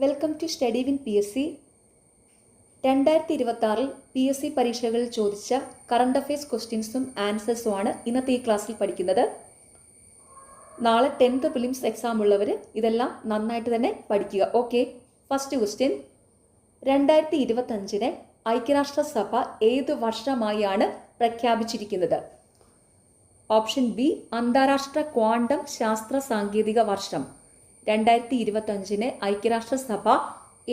Welcome to study win PSC. 2026 PSC പരീക്ഷകളിൽ ചോദിച്ച current affairs ക്വസ്റ്റ്യൻസും ആൻസേഴ്സുമാണ് ഇന്നത്തെ ഈ ക്ലാസ്സിൽ പഠിക്കുന്നത്. നാളെ 10th പ്രിലിംസ് എക്സാം ഉള്ളവർ ഇതെല്ലാം നന്നായിട്ട് തന്നെ പഠിക്കുക. ഓക്കെ, ഫസ്റ്റ് ക്വസ്റ്റ്യൻ, 2025 ഐക്യരാഷ്ട്രസഭ ഏത് വർഷമായാണ് പ്രഖ്യാപിച്ചിരിക്കുന്നത്? ഓപ്ഷൻ ബി, അന്താരാഷ്ട്ര ക്വാണ്ടം ശാസ്ത്ര സാങ്കേതിക വർഷം. 2025 ഐക്യരാഷ്ട്രസഭ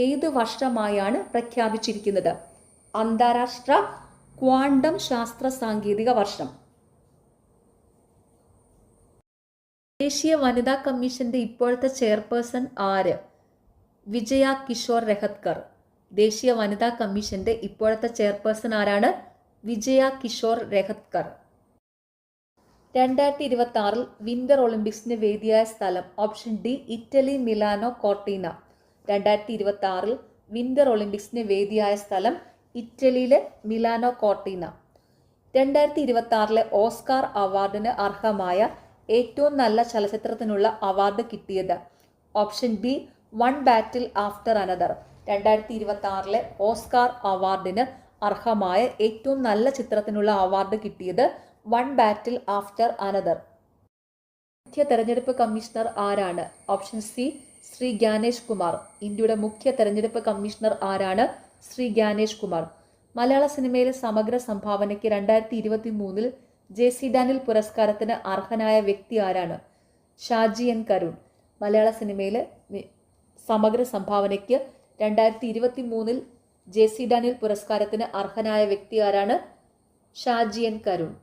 ഏത് വർഷമായാണ് പ്രഖ്യാപിച്ചിരിക്കുന്നത്? അന്താരാഷ്ട്ര ക്വാണ്ടം ശാസ്ത്ര സാങ്കേതിക വർഷം. ദേശീയ വനിതാ കമ്മീഷന്റെ ഇപ്പോഴത്തെ ചെയർപേഴ്സൺ ആര്? വിജയ കിഷോർ രഹത്കർ. ദേശീയ വനിതാ കമ്മീഷന്റെ ഇപ്പോഴത്തെ ചെയർപേഴ്സൺ ആരാണ്? വിജയ കിഷോർ രഹത്കർ. 2026 വിന്റർ ഒളിമ്പിക്സിന് വേദിയായ സ്ഥലം. Option D, Italy Milano Cortina. 2026 winter ഒളിമ്പിക്സിന് വേദിയായ സ്ഥലം ഇറ്റലിയിലെ മിലാനോ കോർട്ടീന. 2026 ഓസ്കാർ അവാർഡിന് അർഹമായ ഏറ്റവും നല്ല ചലച്ചിത്രത്തിനുള്ള അവാർഡ് കിട്ടിയത്? ഓപ്ഷൻ ബി, വൺ ബാറ്റിൽ ആഫ്റ്റർ അനദർ. 2026 ഓസ്കാർ അവാർഡിന് അർഹമായ ഏറ്റവും നല്ല ചിത്രത്തിനുള്ള അവാർഡ് കിട്ടിയത് വൺ ബാറ്റിൽ ആഫ്റ്റർ അനദർ. മുഖ്യ തെരഞ്ഞെടുപ്പ് കമ്മീഷണർ ആരാണ്? Option C, Shri Gyanesh Kumar. ഇന്ത്യയുടെ മുഖ്യ തെരഞ്ഞെടുപ്പ് കമ്മീഷണർ ആരാണ്? ശ്രീ ജ്ഞാനേഷ് കുമാർ. മലയാള സിനിമയിലെ സമഗ്ര സംഭാവനയ്ക്ക് 2023 JC ഡാനിയൽ പുരസ്കാരത്തിന് അർഹനായ വ്യക്തി ആരാണ്? ഷാജി എൻ കരുൺ. മലയാള സിനിമയിലെ സമഗ്ര സംഭാവനയ്ക്ക് 2023 JC ഡാനിയൽ പുരസ്കാരത്തിന് അർഹനായ വ്യക്തി ആരാണ്? ഷാജി എൻ കരുൺ.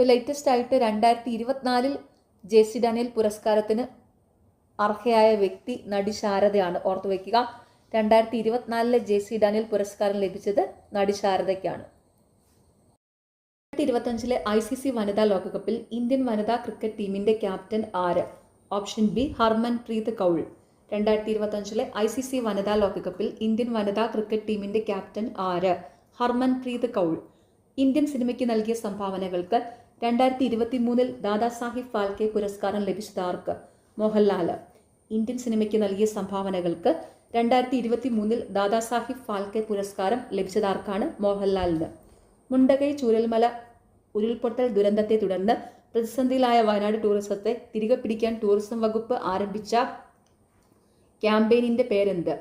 ഇപ്പോൾ ലേറ്റസ്റ്റ് ആയിട്ട് 2024 JC ഡാനിയൽ പുരസ്കാരത്തിന് അർഹയായ വ്യക്തി നടി ശാരദയാണ്. ഓർത്തു വയ്ക്കുക, 2024 JC ഡാനിയൽ പുരസ്കാരം ലഭിച്ചത് നടി ശാരദയ്ക്കാണ്. 2025 ICC വനിതാ ലോകകപ്പിൽ ഇന്ത്യൻ വനിതാ ക്രിക്കറ്റ് ടീമിന്റെ ക്യാപ്റ്റൻ ആര്? Option B, Harman Preet Kaul. 2025 ICC വനിതാ ലോകകപ്പിൽ ഇന്ത്യൻ വനിതാ ക്രിക്കറ്റ് ടീമിന്റെ ക്യാപ്റ്റൻ ആര്? ഹർമൻ പ്രീത് കൗൾ. ഇന്ത്യൻ സിനിമയ്ക്ക് നൽകിയ സംഭാവനകൾക്ക് 2023 ദാദാസാഹിബ് ഫാൽക്കെ പുരസ്കാരം ലഭിച്ചതാർക്ക്? മോഹൻലാൽ. ഇന്ത്യൻ സിനിമയ്ക്ക് നൽകിയ സംഭാവനകൾക്ക് 2023 ദാദാസാഹിബ് ഫാൽക്കെ പുരസ്കാരം ലഭിച്ചതാർക്കാണ്? മോഹൻലാലിന്. മുണ്ടകൈ ചൂരൽമല ഉരുൾപൊട്ടൽ ദുരന്തത്തെ തുടർന്ന് പ്രതിസന്ധിയിലായ വയനാട് ടൂറിസത്തെ തിരികെ പിടിക്കാൻ ടൂറിസം വകുപ്പ് ആരംഭിച്ച ക്യാമ്പയിനിന്റെ പേരെന്ത്?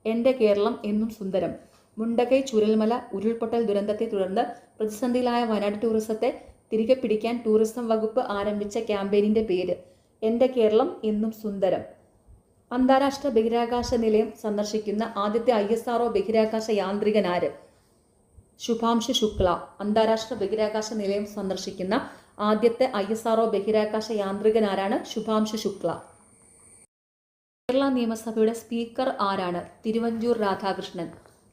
എൻ്റെ കേരളം എന്നും സുന്ദരം. മുണ്ടകൈ ചൂരൽമല ഉരുൾപൊട്ടൽ ദുരന്തത്തെ തുടർന്ന് പ്രതിസന്ധിയിലായ വയനാട് ടൂറിസത്തെ തിരികെ പിടിക്കാൻ ടൂറിസം വകുപ്പ് ആരംഭിച്ച ക്യാമ്പയിനിന്റെ പേര് എൻ്റെ കേരളം എന്നും സുന്ദരം. അന്താരാഷ്ട്ര ബഹിരാകാശ നിലയം സന്ദർശിക്കുന്ന ആദ്യത്തെ ISRO ബഹിരാകാശ യാന്ത്രികനാര്? ശുഭാംശു ശുക്ല. അന്താരാഷ്ട്ര ബഹിരാകാശ നിലയം സന്ദർശിക്കുന്ന ആദ്യത്തെ ISRO ബഹിരാകാശ യാന്ത്രികനാരാണ്? ശുഭാംശു ശുക്ല. കേരള നിയമസഭയുടെ സ്പീക്കർ ആരാണ്? തിരുവഞ്ചൂർ രാധാകൃഷ്ണൻ.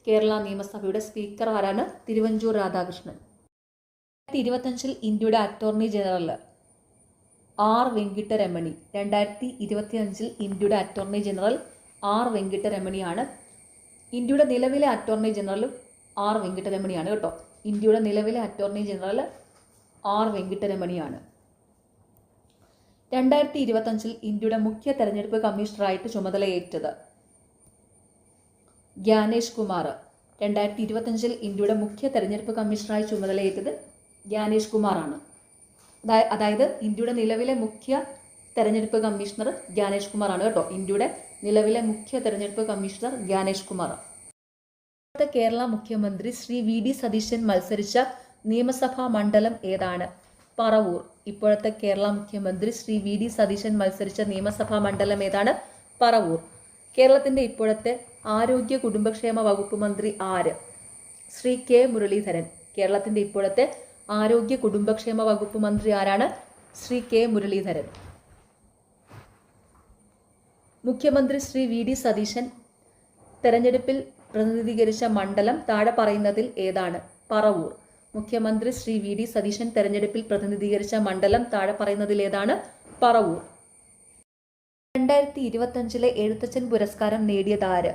കേരള നിയമസഭയുടെ സ്പീക്കർ ആരാണ്? തിരുവഞ്ചൂർ രാധാകൃഷ്ണൻ. 2025 ഇന്ത്യയുടെ അറ്റോർണി ജനറൽ R വെങ്കിട്ടരമണി. 2025 ഇന്ത്യയുടെ അറ്റോർണി ജനറൽ R വെങ്കിട്ടരമണിയാണ്. ഇന്ത്യയുടെ നിലവിലെ അറ്റോർണി ജനറലും R വെങ്കിട്ടരമണിയാണ് കേട്ടോ. ഇന്ത്യയുടെ നിലവിലെ അറ്റോർണി ജനറൽ R വെങ്കിട്ടരമണിയാണ്. 2025 ഇന്ത്യയുടെ മുഖ്യ തെരഞ്ഞെടുപ്പ് കമ്മീഷണറായിട്ട് ചുമതലയേറ്റത്? ജ്ഞാനേഷ് കുമാർ. 2025 ഇന്ത്യയുടെ മുഖ്യ തെരഞ്ഞെടുപ്പ് കമ്മീഷണറായി ചുമതലയേറ്റത് ജ്ഞാനേഷ് കുമാറാണ്. അതായത് ഇന്ത്യയുടെ നിലവിലെ മുഖ്യ തെരഞ്ഞെടുപ്പ് കമ്മീഷണർ ജ്ഞാനേഷ് കുമാറാണ് കേട്ടോ. ഇന്ത്യയുടെ നിലവിലെ മുഖ്യ തെരഞ്ഞെടുപ്പ് കമ്മീഷണർ ജ്ഞാനേഷ് കുമാർ. കേരള മുഖ്യമന്ത്രി ശ്രീ VD സതീശൻ മത്സരിച്ച നിയമസഭാ മണ്ഡലം ഏതാണ്? പറവൂർ. ഇപ്പോഴത്തെ കേരള മുഖ്യമന്ത്രി ശ്രീ VD സതീശൻ മത്സരിച്ച നിയമസഭാ മണ്ഡലം ഏതാണ്? പറവൂർ. കേരളത്തിന്റെ ഇപ്പോഴത്തെ ആരോഗ്യ കുടുംബക്ഷേമ വകുപ്പ് മന്ത്രി ആര്? ശ്രീ K മുരളീധരൻ. കേരളത്തിന്റെ ഇപ്പോഴത്തെ ആരോഗ്യ കുടുംബക്ഷേമ വകുപ്പ് മന്ത്രി ആരാണ്? ശ്രീ K മുരളീധരൻ. മുഖ്യമന്ത്രി ശ്രീ VD സതീശൻ തെരഞ്ഞെടുപ്പിൽ പ്രതിനിധീകരിച്ച മണ്ഡലം താഴെ പറയുന്നതിൽ ഏതാണ്? പറവൂർ. മുഖ്യമന്ത്രി ശ്രീ VD സതീശൻ തെരഞ്ഞെടുപ്പിൽ പ്രതിനിധീകരിച്ച മണ്ഡലം താഴെ പറയുന്നതിൽ ഏതാണ്? പറവൂർ. 2025 എഴുത്തച്ഛൻ പുരസ്കാരം നേടിയതാര്?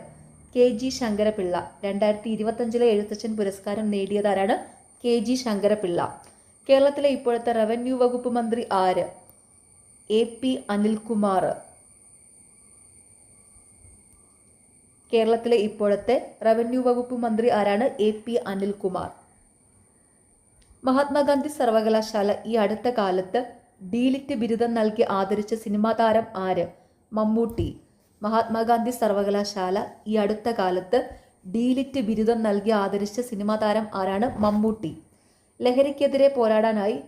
KG ശങ്കരപിള്ള. 2025 എഴുത്തച്ഛൻ പുരസ്കാരം നേടിയതാരാണ്? KG ശങ്കരപിള്ള. കേരളത്തിലെ ഇപ്പോഴത്തെ റവന്യൂ വകുപ്പ് മന്ത്രി ആര്? AP അനിൽകുമാർ. കേരളത്തിലെ ഇപ്പോഴത്തെ റവന്യൂ വകുപ്പ് മന്ത്രി ആരാണ്? AP അനിൽകുമാർ. മഹാത്മാഗാന്ധി സർവകലാശാല ഈ അടുത്ത കാലത്ത് ഡീലിറ്റ് ബിരുദം നൽകി ആദരിച്ച സിനിമാ താരം ആര്? മമ്മൂട്ടി. മഹാത്മാഗാന്ധി സർവകലാശാല ഈ അടുത്ത കാലത്ത് ഡീലിറ്റ് ബിരുദം നൽകി ആദരിച്ച സിനിമാ താരം ആരാണ്? മമ്മൂട്ടി. ലഹരിക്കെതിരെ പോരാടാനായി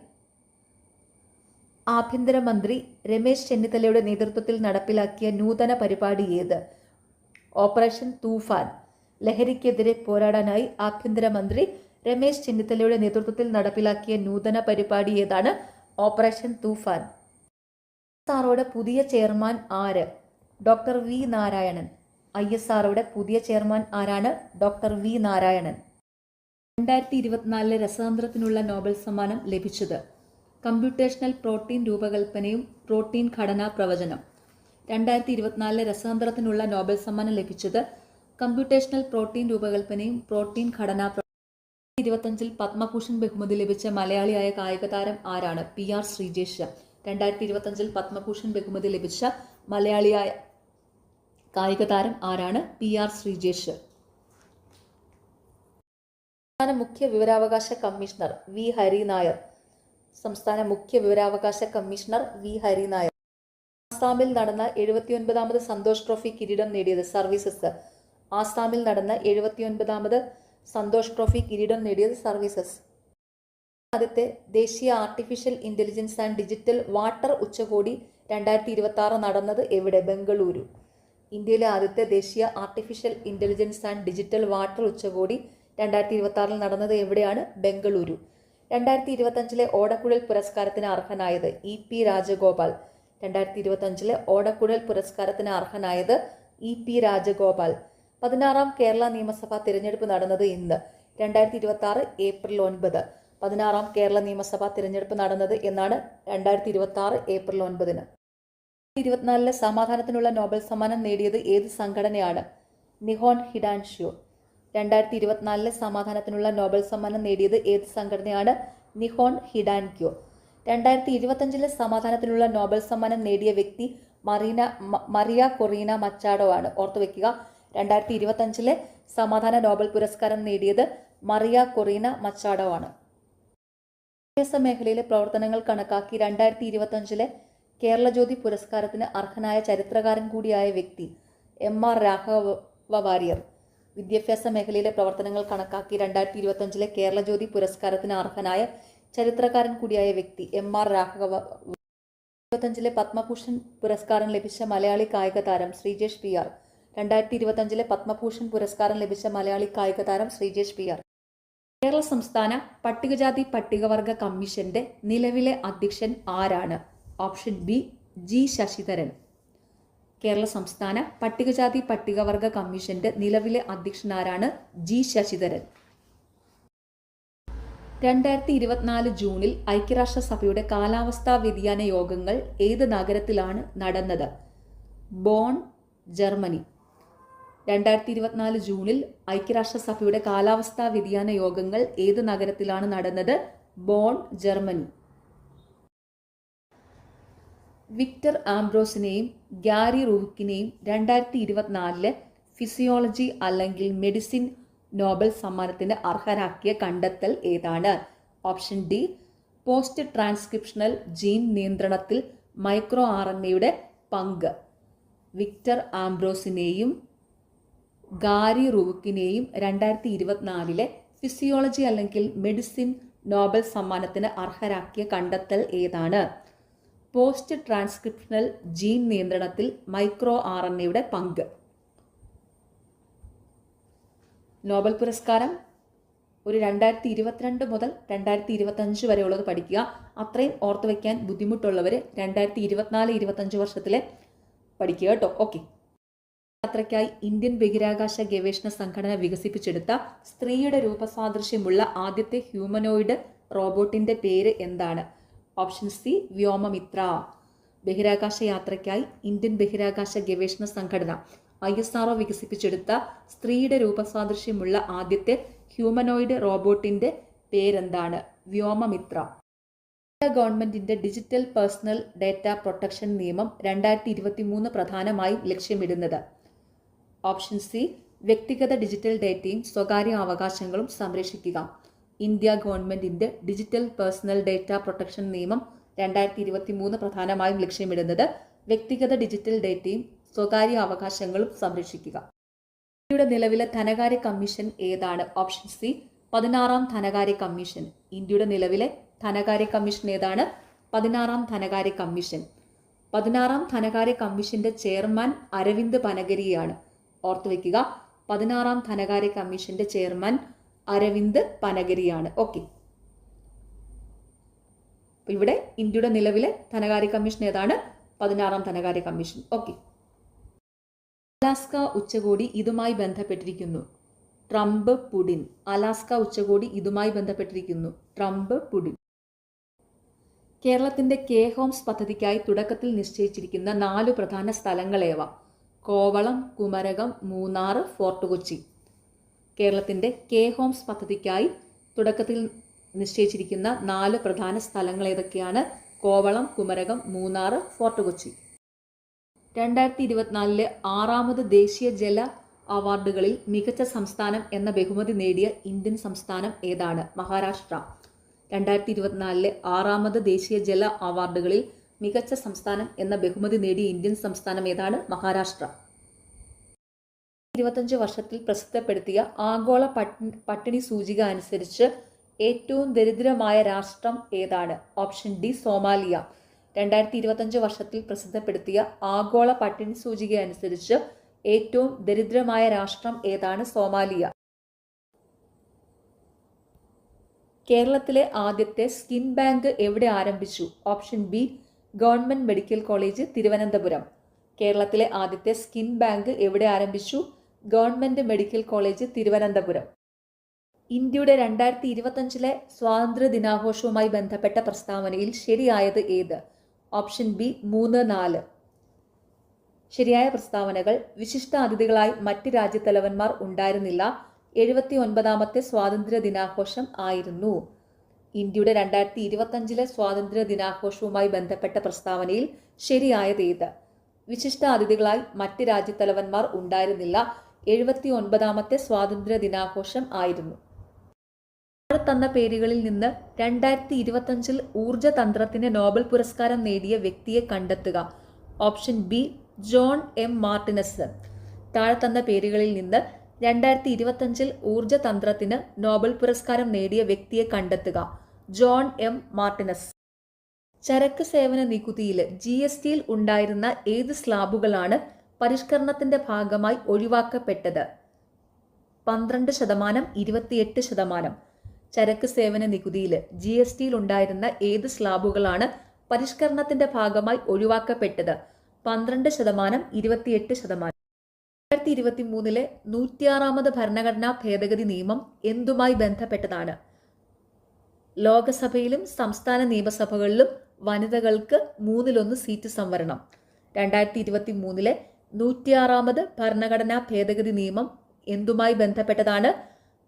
ആഭ്യന്തരമന്ത്രി രമേശ് ചെന്നിത്തലയുടെ നേതൃത്വത്തിൽ നടപ്പിലാക്കിയ നൂതന പരിപാടി ഏത്? ഓപ്പറേഷൻ തൂഫാൻ. ലഹരിക്കെതിരെ പോരാടാനായി ആഭ്യന്തരമന്ത്രി രമേശ് ചെന്നിത്തലയുടെ നേതൃത്വത്തിൽ നടപ്പിലാക്കിയ നൂതന പരിപാടി ഏതാണ്? ഓപ്പറേഷൻ തൂഫാൻ. ISROയുടെ പുതിയ ചെയർമാൻ ആര്? Doctor V Narayanan. ISROയുടെ പുതിയ ചെയർമാൻ ആരാണ്? Doctor V Narayanan. 2024 രസതന്ത്രത്തിനുള്ള നോബൽ സമ്മാനം ലഭിച്ചത്? കമ്പ്യൂട്ടേഷണൽ പ്രോട്ടീൻ രൂപകൽപ്പനയും പ്രോട്ടീൻ ഘടനാ പ്രവചനം. 2024 രസതന്ത്രത്തിനുള്ള നോബൽ സമ്മാനം ലഭിച്ചത് കമ്പ്യൂട്ടേഷണൽ പ്രോട്ടീൻ രൂപകൽപ്പനയും പ്രോട്ടീൻ ഘടനാ 2025 പത്മഭൂഷൺ ബഹുമതി ലഭിച്ച മലയാളിയായ കായിക താരം ആരാണ്? PR ശ്രീജേഷ്. 2025 പത്മഭൂഷൺ ബഹുമതി ലഭിച്ച മലയാളിയായ കായിക താരം ആരാണ്? PR ശ്രീജേഷ്. സംസ്ഥാന മുഖ്യ വിവരാവകാശ കമ്മീഷണർ വി ഹരിനായർ. സംസ്ഥാന മുഖ്യ വിവരാവകാശ കമ്മീഷണർ വി ഹരിനായർ. ആസാമിൽ നടന്ന 79ാമത് സന്തോഷ് ട്രോഫി കിരീടം നേടിയത്? സർവീസസ്. ആസാമിൽ നടന്ന 79ാമത് സന്തോഷ് ട്രോഫി കിരീടം നേടിയത് സർവീസസ്. ആദ്യത്തെ ദേശീയ artificial intelligence and digital water ഉച്ചകോടി 2026 നടന്നത് എവിടെ? ബംഗളൂരു. ഇന്ത്യയിലെ ആദ്യത്തെ ദേശീയ artificial intelligence and digital water ഉച്ചകോടി 2026 നടന്നത് എവിടെയാണ്? ബംഗളൂരു. 2025 ഓടക്കുഴൽ പുരസ്കാരത്തിന് അർഹനായത്? EP രാജഗോപാൽ. 2025 ഓടക്കുഴൽ പുരസ്കാരത്തിന് അർഹനായത് EP രാജഗോപാൽ. 16ാം കേരള നിയമസഭാ തിരഞ്ഞെടുപ്പ് നടന്നത് ഇന്ന്? 2026 ഏപ്രിൽ 9. 16ാം കേരള നിയമസഭാ തിരഞ്ഞെടുപ്പ് നടന്നത് എന്നാണ്? 2026 ഏപ്രിൽ 9. 2024 സമാധാനത്തിനുള്ള നോബൽ സമ്മാനം നേടിയത് ഏത് സംഘടനയാണ്? നിഹോൺ ഹിഡാൻഷ്യോ. 2024 സമാധാനത്തിനുള്ള നോബൽ സമ്മാനം നേടിയത് ഏത് സംഘടനയാണ്? നിഹോൺ ഹിഡാൻക്യോ. 2025 സമാധാനത്തിനുള്ള നോബൽ സമ്മാനം നേടിയ വ്യക്തി മറിയ കൊറീന മച്ചാഡോ ആണ്. ഓർത്തുവെക്കുക, 2025 സമാധാന നോബൽ പുരസ്കാരം നേടിയത് മറിയ കൊറീന മച്ചാഡോ ആണ്. വിദ്യാഭ്യാസ മേഖലയിലെ പ്രവർത്തനങ്ങൾ കണക്കാക്കി 2025 കേരള ജ്യോതി പുരസ്കാരത്തിന് അർഹനായ ചരിത്രകാരൻ കൂടിയായ വ്യക്തി? MR രാഘവ വാര്യർ. വിദ്യാഭ്യാസ മേഖലയിലെ പ്രവർത്തനങ്ങൾ കണക്കാക്കി 2025 കേരള ജ്യോതി പുരസ്കാരത്തിന് അർഹനായ ചരിത്രകാരൻ കൂടിയായ വ്യക്തി? MR രാഘവ. 2025 പത്മഭൂഷൺ പുരസ്കാരം ലഭിച്ച മലയാളി കായിക താരം? ശ്രീജേഷ് PR. 2025 പത്മഭൂഷൺ പുരസ്കാരം ലഭിച്ച മലയാളി കായിക താരം? ശ്രീജേഷ് PR. കേരള സംസ്ഥാന പട്ടികജാതി പട്ടികവർഗ കമ്മീഷന്റെ നിലവിലെ അധ്യക്ഷൻ ആരാണ്? Option B G Sasidharan. Kerala സംസ്ഥാന പട്ടികജാതി പട്ടികവർഗ കമ്മീഷന്റെ നിലവിലെ അധ്യക്ഷൻ ആരാണ്? G ശശിധരൻ. 2024 ജൂണിൽ ഐക്യരാഷ്ട്രസഭയുടെ കാലാവസ്ഥാ വ്യതിയാന യോഗങ്ങൾ ഏത് നഗരത്തിലാണ് നടന്നത്? Bonn, Germany. 2024 ജൂണിൽ ഐക്യരാഷ്ട്രസഭയുടെ കാലാവസ്ഥാ വ്യതിയാന യോഗങ്ങൾ ഏത് നഗരത്തിലാണ് നടന്നത്? Bonn, Germany. വിക്ടർ ആംബ്രോസിനെയും ഗ്യാരി റൂക്കിനെയും 2024 ഫിസിയോളജി അല്ലെങ്കിൽ മെഡിസിൻ നോബൽ സമ്മാനത്തിന് അർഹരാക്കിയ കണ്ടെത്തൽ ഏതാണ്? Option D post transcriptional gene നിയന്ത്രണത്തിൽ മൈക്രോ RNAയുടെ പങ്ക്. വിക്ടർ ആംബ്രോസിനെയും ഗാരി റൂക്കിനെയും 2024 ഫിസിയോളജി അല്ലെങ്കിൽ മെഡിസിൻ നോബൽ സമ്മാനത്തിന് അർഹരാക്കിയ കണ്ടെത്തൽ ഏതാണ്? പോസ്റ്റ് ട്രാൻസ്ക്രിപ്ഷണൽ ജീൻ നിയന്ത്രണത്തിൽ മൈക്രോ RNAയുടെ പങ്ക്. നോബൽ പുരസ്കാരം ഒരു 2022 മുതൽ 2025 വരെയുള്ളത് പഠിക്കുക. അത്രയും ഓർത്തു വയ്ക്കാൻ ബുദ്ധിമുട്ടുള്ളവർ 2024-25 വർഷത്തിലെ പഠിക്കുക കേട്ടോ. ഓക്കെ. യാത്രയ്ക്കായി ഇന്ത്യൻ ബഹിരാകാശ ഗവേഷണ സംഘടന വികസിപ്പിച്ചെടുത്ത സ്ത്രീയുടെ രൂപസാദൃശ്യമുള്ള ആദ്യത്തെ ഹ്യൂമനോയിഡ് റോബോട്ടിന്റെ പേര് എന്താണ്? Option C Vyommitra. ബഹിരാകാശ യാത്രയ്ക്കായി ഇന്ത്യൻ ബഹിരാകാശ ഗവേഷണ സംഘടന ISRO വികസിപ്പിച്ചെടുത്ത സ്ത്രീയുടെ രൂപസാദൃശ്യമുള്ള ആദ്യത്തെ ഹ്യൂമനോയിഡ് റോബോട്ടിന്റെ പേരെന്താണ്? വ്യോമമിത്ര. ഗവൺമെന്റിന്റെ ഡിജിറ്റൽ പേഴ്സണൽ ഡാറ്റ പ്രൊട്ടക്ഷൻ നിയമം 2023 പ്രധാനമായും ലക്ഷ്യമിടുന്നത്? ഓപ്ഷൻ സി വ്യക്തിഗത ഡിജിറ്റൽ ഡേറ്റയും സ്വകാര്യ അവകാശങ്ങളും സംരക്ഷിക്കുക. ഇന്ത്യ ഗവൺമെന്റിന്റെ ഡിജിറ്റൽ പേഴ്സണൽ ഡേറ്റ പ്രൊട്ടക്ഷൻ നിയമം 2023 പ്രധാനമായും ലക്ഷ്യമിടുന്നത് വ്യക്തിഗത ഡിജിറ്റൽ ഡേറ്റയും സ്വകാര്യ അവകാശങ്ങളും സംരക്ഷിക്കുക. ഇന്ത്യയുടെ നിലവിലെ ധനകാര്യ കമ്മീഷൻ ഏതാണ്? ഓപ്ഷൻ സി 16ാം ധനകാര്യ കമ്മീഷൻ. ഇന്ത്യയുടെ നിലവിലെ ധനകാര്യ കമ്മീഷൻ ഏതാണ്? 16ാം ധനകാര്യ കമ്മീഷൻ. 16ാം ധനകാര്യ കമ്മീഷന്റെ ചെയർമാൻ അരവിന്ദ് പനഗരിയാണ്. ഓർത്തുവെക്കുക, 16ാം ധനകാര്യ കമ്മീഷന്റെ ചെയർമാൻ അരവിന്ദ് പനഗരിയാണ്. ഓക്കെ, ഇവിടെ ഇന്ത്യയുടെ നിലവിലെ ധനകാര്യ കമ്മീഷൻ ഏതാണ്? 16ാം ധനകാര്യ കമ്മീഷൻ. ഓക്കെ. അലാസ്ക ഉച്ചകോടി ഇതുമായി ബന്ധപ്പെട്ടിരിക്കുന്നു. Trump Putin. അലാസ്ക ഉച്ചകോടി ഇതുമായി ബന്ധപ്പെട്ടിരിക്കുന്നു. Trump Putin. കേരളത്തിന്റെ കെ ഹോംസ് പദ്ധതിക്കായി തുടക്കത്തിൽ നിശ്ചയിച്ചിരിക്കുന്ന 4 പ്രധാന സ്ഥലങ്ങളേവ? കോവളം, കുമരകം, മൂന്നാർ, ഫോർട്ട് കൊച്ചി. കേരളത്തിന്റെ കെ ഹോംസ് പദ്ധതിക്കായി തുടക്കത്തിൽ നിശ്ചയിച്ചിരിക്കുന്ന 4 പ്രധാന സ്ഥലങ്ങൾ ഏതൊക്കെയാണ്? കോവളം, കുമരകം, മൂന്നാർ, ഫോർട്ട് കൊച്ചി. 2024 6ാമത് ദേശീയ ജല അവാർഡുകളിൽ മികച്ച സംസ്ഥാനം എന്ന ബഹുമതി നേടിയ ഇന്ത്യൻ സംസ്ഥാനം ഏതാണ്? മഹാരാഷ്ട്ര. 2024 6ാമത് ദേശീയ ജല അവാർഡുകളിൽ മികച്ച സംസ്ഥാനം എന്ന ബഹുമതി നേടിയ ഇന്ത്യൻ സംസ്ഥാനം ഏതാണ്? മഹാരാഷ്ട്ര. 25 വർഷത്തിൽ പ്രസിദ്ധപ്പെടുത്തിയ ആഗോള പട്ടിണി സൂചിക അനുസരിച്ച് ഏറ്റവും ദരിദ്രമായ രാഷ്ട്രം ഏതാണ്? Option D Somalia. 2025 വർഷത്തിൽ പ്രസിദ്ധപ്പെടുത്തിയ ആഗോള പട്ടിണി സൂചിക അനുസരിച്ച് ഏറ്റവും ദരിദ്രമായ രാഷ്ട്രം ഏതാണ്? സോമാലിയ. കേരളത്തിലെ ആദ്യത്തെ സ്കിൻ ബാങ്ക് എവിടെ ആരംഭിച്ചു? Option B government medical college, Thiruvananthapuram. കേരളത്തിലെ ആദ്യത്തെ സ്കിൻ ബാങ്ക് എവിടെ ആരംഭിച്ചു? Government medical college, Thiruvananthapuram. ഇന്ത്യയുടെ 2025 സ്വാതന്ത്ര്യ ദിനാഘോഷവുമായി ബന്ധപ്പെട്ട പ്രസ്താവനയിൽ ശരിയായത് ഏത്? Option B 3, 4. ശരിയായ പ്രസ്താവനകൾ: വിശിഷ്ട അതിഥികളായി മറ്റ് രാജ്യത്തലവന്മാർ ഉണ്ടായിരുന്നില്ല. 79ാമത്തെ സ്വാതന്ത്ര്യ ദിനാഘോഷം ആയിരുന്നു. ഇന്ത്യയുടെ 2025 സ്വാതന്ത്ര്യ ദിനാഘോഷവുമായി ബന്ധപ്പെട്ട പ്രസ്താവനയിൽ ശരിയായത് ഏത്? വിശിഷ്ട അതിഥികളായി മറ്റ് രാജ്യത്തലവന്മാർ ഉണ്ടായിരുന്നില്ല. 79ാമത്തെ സ്വാതന്ത്ര്യ ദിനാഘോഷം ആയിരുന്നു. തന്ന പേരുകളിൽ നിന്ന് 2025 ഊർജ്ജതന്ത്രത്തിന് നോബൽ പുരസ്കാരം നേടിയ വ്യക്തിയെ കണ്ടെത്തുക. Option B John M Martinez. താഴെ തന്ന പേരുകളിൽ നിന്ന് 2025 ഊർജ്ജതന്ത്രത്തിന് നോബൽ പുരസ്കാരം നേടിയ വ്യക്തിയെ കണ്ടെത്തുക. John M Martinez. ചരക്ക് സേവന നികുതിയിൽ GSTയിൽ ഉണ്ടായിരുന്ന ഏത് സ്ലാബുകളാണ് പരിഷ്കരണത്തിന്റെ ഭാഗമായി ഒഴിവാക്കപ്പെട്ടത്? 12%, 28%. ചരക്ക് സേവന നികുതിയിൽ GSTയിൽ ഉണ്ടായിരുന്ന ഏത് സ്ലാബുകളാണ് പരിഷ്കരണത്തിന്റെ ഭാഗമായി ഒഴിവാക്കപ്പെട്ടത്? 12%, 28%. 2023 106ാമത് ഭരണഘടനാ ഭേദഗതി നിയമം എന്തുമായി ബന്ധപ്പെട്ടതാണ്? ലോകസഭയിലും സംസ്ഥാന നിയമസഭകളിലും വനിതകൾക്ക് 1/3 സീറ്റ് സംവരണം. 2023 106ാമത് ഭരണഘടനാ ഭേദഗതി നിയമം എന്തുമായി ബന്ധപ്പെട്ടതാണ്?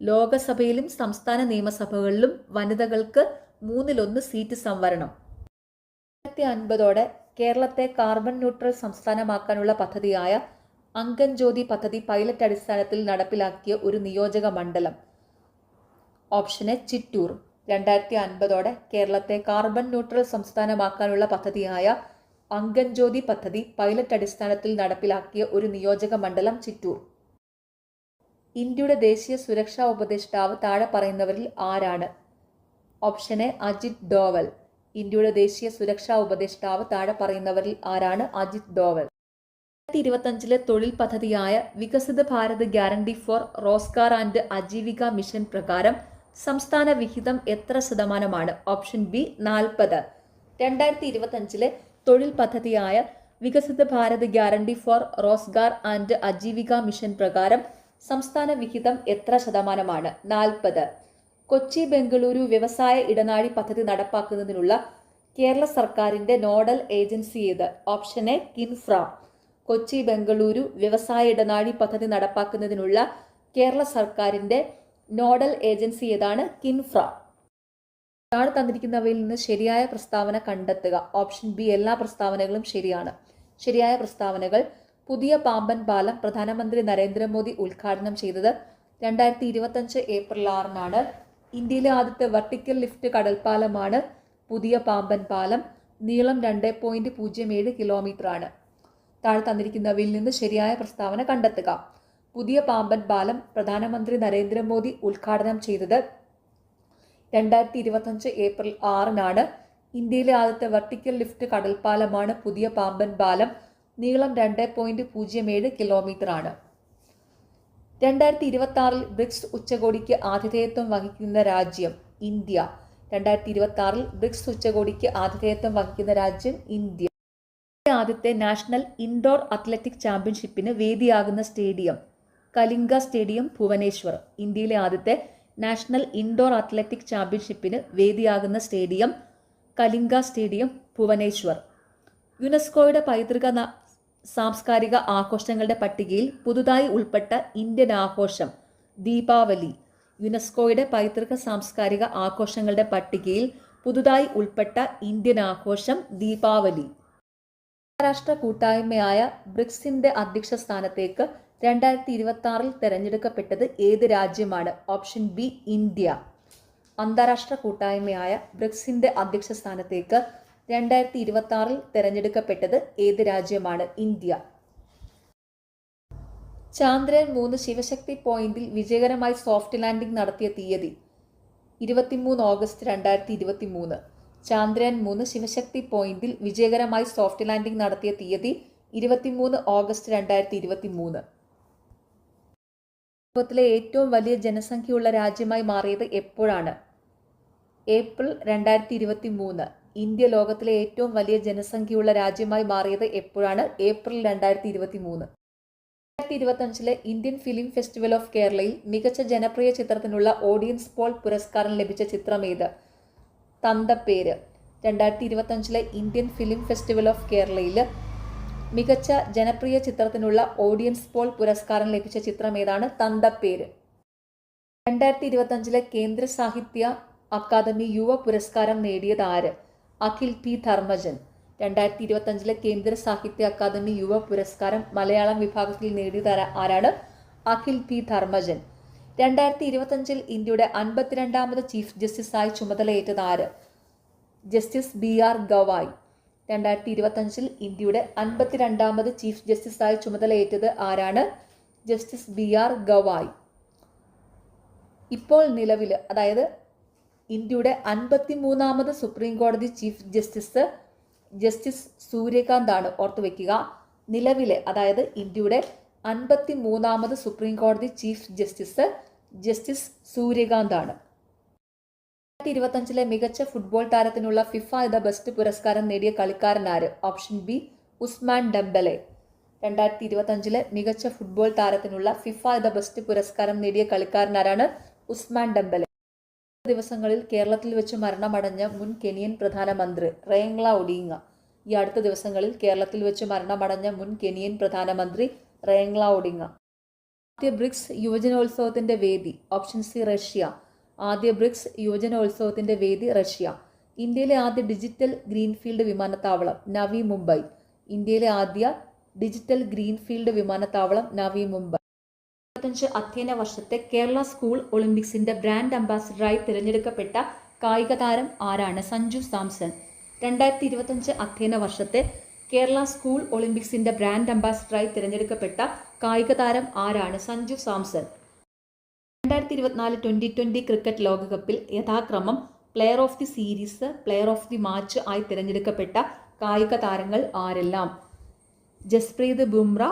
ലോകസഭയിലും സംസ്ഥാന നിയമസഭകളിലും വനിതകൾക്ക് 1/3 സീറ്റ് സംവരണം. 2050 കേരളത്തെ കാർബൺ ന്യൂട്രൽ സംസ്ഥാനമാക്കാനുള്ള പദ്ധതിയായ അങ്കൻ ജ്യോതി പദ്ധതി പൈലറ്റ് അടിസ്ഥാനത്തിൽ നടപ്പിലാക്കിയ ഒരു നിയോജക മണ്ഡലം. Option A Chittur. 2050 കേരളത്തെ കാർബൺ ന്യൂട്രൽ സംസ്ഥാനമാക്കാനുള്ള പദ്ധതിയായ അങ്കൻ ജ്യോതി പദ്ധതി പൈലറ്റ് അടിസ്ഥാനത്തിൽ നടപ്പിലാക്കിയ ഒരു നിയോജക മണ്ഡലം ചിറ്റൂർ. ഇന്ത്യയുടെ ദേശീയ സുരക്ഷാ ഉപദേഷ്ടാവ് താഴെ പറയുന്നവരിൽ ആരാണ്? Option A Ajit Doval. ഇന്ത്യയുടെ ദേശീയ സുരക്ഷാ ഉപദേഷ്ടാവ് താഴെ പറയുന്നവരിൽ ആരാണ്? അജിത് ഡോവൽ. 2025 തൊഴിൽ പദ്ധതിയായ വികസിത Bharat guarantee for Rozgar and Ajeevika mission പ്രകാരം സംസ്ഥാന വിഹിതം എത്ര ശതമാനമാണ്? Option B 40. 2025 തൊഴിൽ പദ്ധതിയായ വികസിത Bharat guarantee for Rozgar and Ajeevika mission പ്രകാരം സംസ്ഥാന വിഹിതം എത്ര ശതമാനമാണ്? 40. കൊച്ചി ബംഗളൂരു വ്യവസായ ഇടനാഴി പദ്ധതി നടപ്പാക്കുന്നതിനുള്ള കേരള സർക്കാരിന്റെ നോഡൽ ഏജൻസി ഏത്? Option A KINFRA. കൊച്ചി ബംഗളൂരു വ്യവസായ ഇടനാഴി പദ്ധതി നടപ്പാക്കുന്നതിനുള്ള കേരള സർക്കാരിന്റെ നോഡൽ ഏജൻസി ഏതാണ്? കിൻഫ്ര. താഴെ തന്നിരിക്കുന്നവയിൽ നിന്ന് ശരിയായ പ്രസ്താവന കണ്ടെത്തുക. ഓപ്ഷൻ ബി എല്ലാ പ്രസ്താവനകളും ശരിയാണ്. ശരിയായ പ്രസ്താവനകൾ: പുതിയ പാമ്പൻ പാലം പ്രധാനമന്ത്രി നരേന്ദ്രമോദി ഉദ്ഘാടനം ചെയ്തത് 2025 ഏപ്രിൽ 6-നാണ്. ഇന്ത്യയിലെ ആദ്യത്തെ വെർട്ടിക്കൽ ലിഫ്റ്റ് കടൽപ്പാലമാണ് പുതിയ പാമ്പൻ പാലം. നീളം 2.07 കിലോമീറ്ററാണ്. താഴെ തന്നിരിക്കുന്നവയിൽ നിന്ന് ശരിയായ പ്രസ്താവന കണ്ടെത്തുക. പുതിയ പാമ്പൻ പാലം പ്രധാനമന്ത്രി നരേന്ദ്രമോദി ഉദ്ഘാടനം ചെയ്തത് 2025 ഏപ്രിൽ 6-നാണ്. ഇന്ത്യയിലെ ആദ്യത്തെ വെർട്ടിക്കൽ ലിഫ്റ്റ് കടൽപ്പാലമാണ് പുതിയ പാമ്പൻ പാലം. നീളം 2.07 കിലോമീറ്ററാണ്. 2026 ബ്രിക്സ് ഉച്ചകോടിക്ക് ആതിഥേയത്വം വഹിക്കുന്ന രാജ്യം ഇന്ത്യ. 2026 ബ്രിക്സ് ഉച്ചകോടിക്ക് ആതിഥേയത്വം വഹിക്കുന്ന രാജ്യം ഇന്ത്യ. ആദ്യത്തെ നാഷണൽ ഇൻഡോർ അത്ലറ്റിക് ചാമ്പ്യൻഷിപ്പിന് വേദിയാകുന്ന സ്റ്റേഡിയം കലിംഗ സ്റ്റേഡിയം, ഭുവനേശ്വർ. ഇന്ത്യയിലെ ആദ്യത്തെ നാഷണൽ ഇൻഡോർ അത്ലറ്റിക് ചാമ്പ്യൻഷിപ്പിന് വേദിയാകുന്ന സ്റ്റേഡിയം കലിംഗ സ്റ്റേഡിയം, ഭുവനേശ്വർ. യുനെസ്കോയുടെ പൈതൃക സാംസ്കാരിക ആഘോഷങ്ങളുടെ പട്ടികയിൽ പുതുതായി ഉൾപ്പെട്ട ഇന്ത്യൻ ആഘോഷം ദീപാവലി. യുനെസ്കോയുടെ പൈതൃക സാംസ്കാരിക ആഘോഷങ്ങളുടെ പട്ടികയിൽ പുതുതായി ഉൾപ്പെട്ട ഇന്ത്യൻ ആഘോഷം ദീപാവലി. അന്താരാഷ്ട്ര കൂട്ടായ്മയായ ബ്രിക്സിന്റെ അധ്യക്ഷ സ്ഥാനത്തേക്ക് 2026 തെരഞ്ഞെടുക്കപ്പെട്ടത് ഏത് രാജ്യമാണ്? Option B India. അന്താരാഷ്ട്ര കൂട്ടായ്മയായ ബ്രിക്സിന്റെ അധ്യക്ഷ സ്ഥാനത്തേക്ക് 2026 തെരഞ്ഞെടുക്കപ്പെട്ടത് ഏത് രാജ്യമാണ്? ഇന്ത്യ. ചാന്ദ്രയാൻ 3 ശിവശക്തി പോയിന്റിൽ വിജയകരമായി സോഫ്റ്റ് ലാൻഡിംഗ് നടത്തിയ തീയതി 23 ഓഗസ്റ്റ് 2023. ചാന്ദ്രയാൻ 3 ശിവശക്തി പോയിന്റിൽ വിജയകരമായി സോഫ്റ്റ് ലാൻഡിംഗ് നടത്തിയ തീയതി 23 ഓഗസ്റ്റ് 2023. ലോകത്തിലെ ഏറ്റവും വലിയ ജനസംഖ്യയുള്ള രാജ്യമായി മാറിയത് എപ്പോഴാണ്? ഏപ്രിൽ 2023. ഇന്ത്യ ലോകത്തിലെ ഏറ്റവും വലിയ ജനസംഖ്യയുള്ള രാജ്യമായി മാറിയത് എപ്പോഴാണ്? April 2023. 2025 Indian film festival of കേരളയിൽ മികച്ച ജനപ്രിയ ചിത്രത്തിനുള്ള ഓഡിയൻസ് പോൾ പുരസ്കാരം ലഭിച്ച ചിത്രമേത്? തന്തപ്പേര്. 2025 ഇന്ത്യൻ ഫിലിം ഫെസ്റ്റിവൽ ഓഫ് കേരളയിൽ മികച്ച ജനപ്രിയ ചിത്രത്തിനുള്ള ഓഡിയൻസ് പോൾ പുരസ്കാരം ലഭിച്ച ചിത്രം ഏതാണ്? തന്തപ്പേര്. 2025 കേന്ദ്ര സാഹിത്യ അക്കാദമി യുവ പുരസ്കാരം നേടിയത് ആര്? അഖിൽ പി ധർമ്മജൻ. 2025 കേന്ദ്ര സാഹിത്യ അക്കാദമി യുവ പുരസ്കാരം മലയാളം വിഭാഗത്തിൽ നേടിയത് ആരാണ്? അഖിൽ പി ധർമ്മജൻ. 2025 ഇന്ത്യയുടെ 52ാമത് ചീഫ് ജസ്റ്റിസായി ചുമതലയേറ്റത് ആര്? Justice BR Gavai. 2025 ഇന്ത്യയുടെ 52ാമത് ചീഫ് ജസ്റ്റിസായി ചുമതലയേറ്റത് ആരാണ്? Justice BR Gavai. ഇപ്പോൾ നിലവിൽ, അതായത് ഇന്ത്യയുടെ 53ാമത് സുപ്രീം കോടതി ചീഫ് ജസ്റ്റിസ് ജസ്റ്റിസ് സൂര്യകാന്ത് ആണ്. ഓർത്തുവെക്കുക, നിലവിലെ, അതായത് ഇന്ത്യയുടെ 53ാമത് സുപ്രീം കോടതി ചീഫ് ജസ്റ്റിസ് ജസ്റ്റിസ് സൂര്യകാന്ത് ആണ്. 2025 മികച്ച ഫുട്ബോൾ താരത്തിനുള്ള ഫിഫ ദ ബെസ്റ്റ് പുരസ്കാരം നേടിയ കളിക്കാരൻ ആര്? Option B Ousmane Dembele. 2025 മികച്ച ഫുട്ബോൾ താരത്തിനുള്ള ഫിഫ ദ ബെസ്റ്റ് പുരസ്കാരം നേടിയ കളിക്കാരൻ ആരാണ്? Ousmane Dembele. ദിവസങ്ങളിൽ കേരളത്തിൽ വെച്ച് മരണമടഞ്ഞ മുൻ കെനിയൻ പ്രധാനമന്ത്രി റേങ്ല ഒഡീങ്ങ. ഈ അടുത്ത ദിവസങ്ങളിൽ കേരളത്തിൽ വെച്ച് മരണമടഞ്ഞ മുൻ കെനിയൻ പ്രധാനമന്ത്രി റേങ്ല ഒഡീങ്ങ. ആദ്യ ബ്രിക്സ് യുവജനോത്സവത്തിന്റെ വേദി? Option C Russia. ആദ്യ ബ്രിക്സ് യുവജനോത്സവത്തിന്റെ വേദി റഷ്യ. ഇന്ത്യയിലെ ആദ്യ ഡിജിറ്റൽ ഗ്രീൻഫീൽഡ് വിമാനത്താവളം നവി മുംബൈ. ഇന്ത്യയിലെ ആദ്യ ഡിജിറ്റൽ ഗ്രീൻഫീൽഡ് വിമാനത്താവളം നവി മുംബൈ. 2025 അധ്യയന വർഷത്തെ കേരള സ്കൂൾ ഒളിമ്പിക്സിന്റെ ബ്രാൻഡ് അംബാസിഡറായി തിരഞ്ഞെടുക്കപ്പെട്ട കായിക താരം ആരാണ്? സഞ്ജു സാംസൺ. 2025 അധ്യയന വർഷത്തെ കേരള സ്കൂൾ ഒളിമ്പിക്സിന്റെ ബ്രാൻഡ് അംബാസിഡറായി തിരഞ്ഞെടുക്കപ്പെട്ട കായിക താരം ആരാണ്? സഞ്ജു സാംസൺ. 2024 T20 ക്രിക്കറ്റ് ലോകകപ്പിൽ യഥാക്രമം player of the series, player of the match ആയി തിരഞ്ഞെടുക്കപ്പെട്ട കായിക താരങ്ങൾ ആരെല്ലാം? Jasprit Bumrah,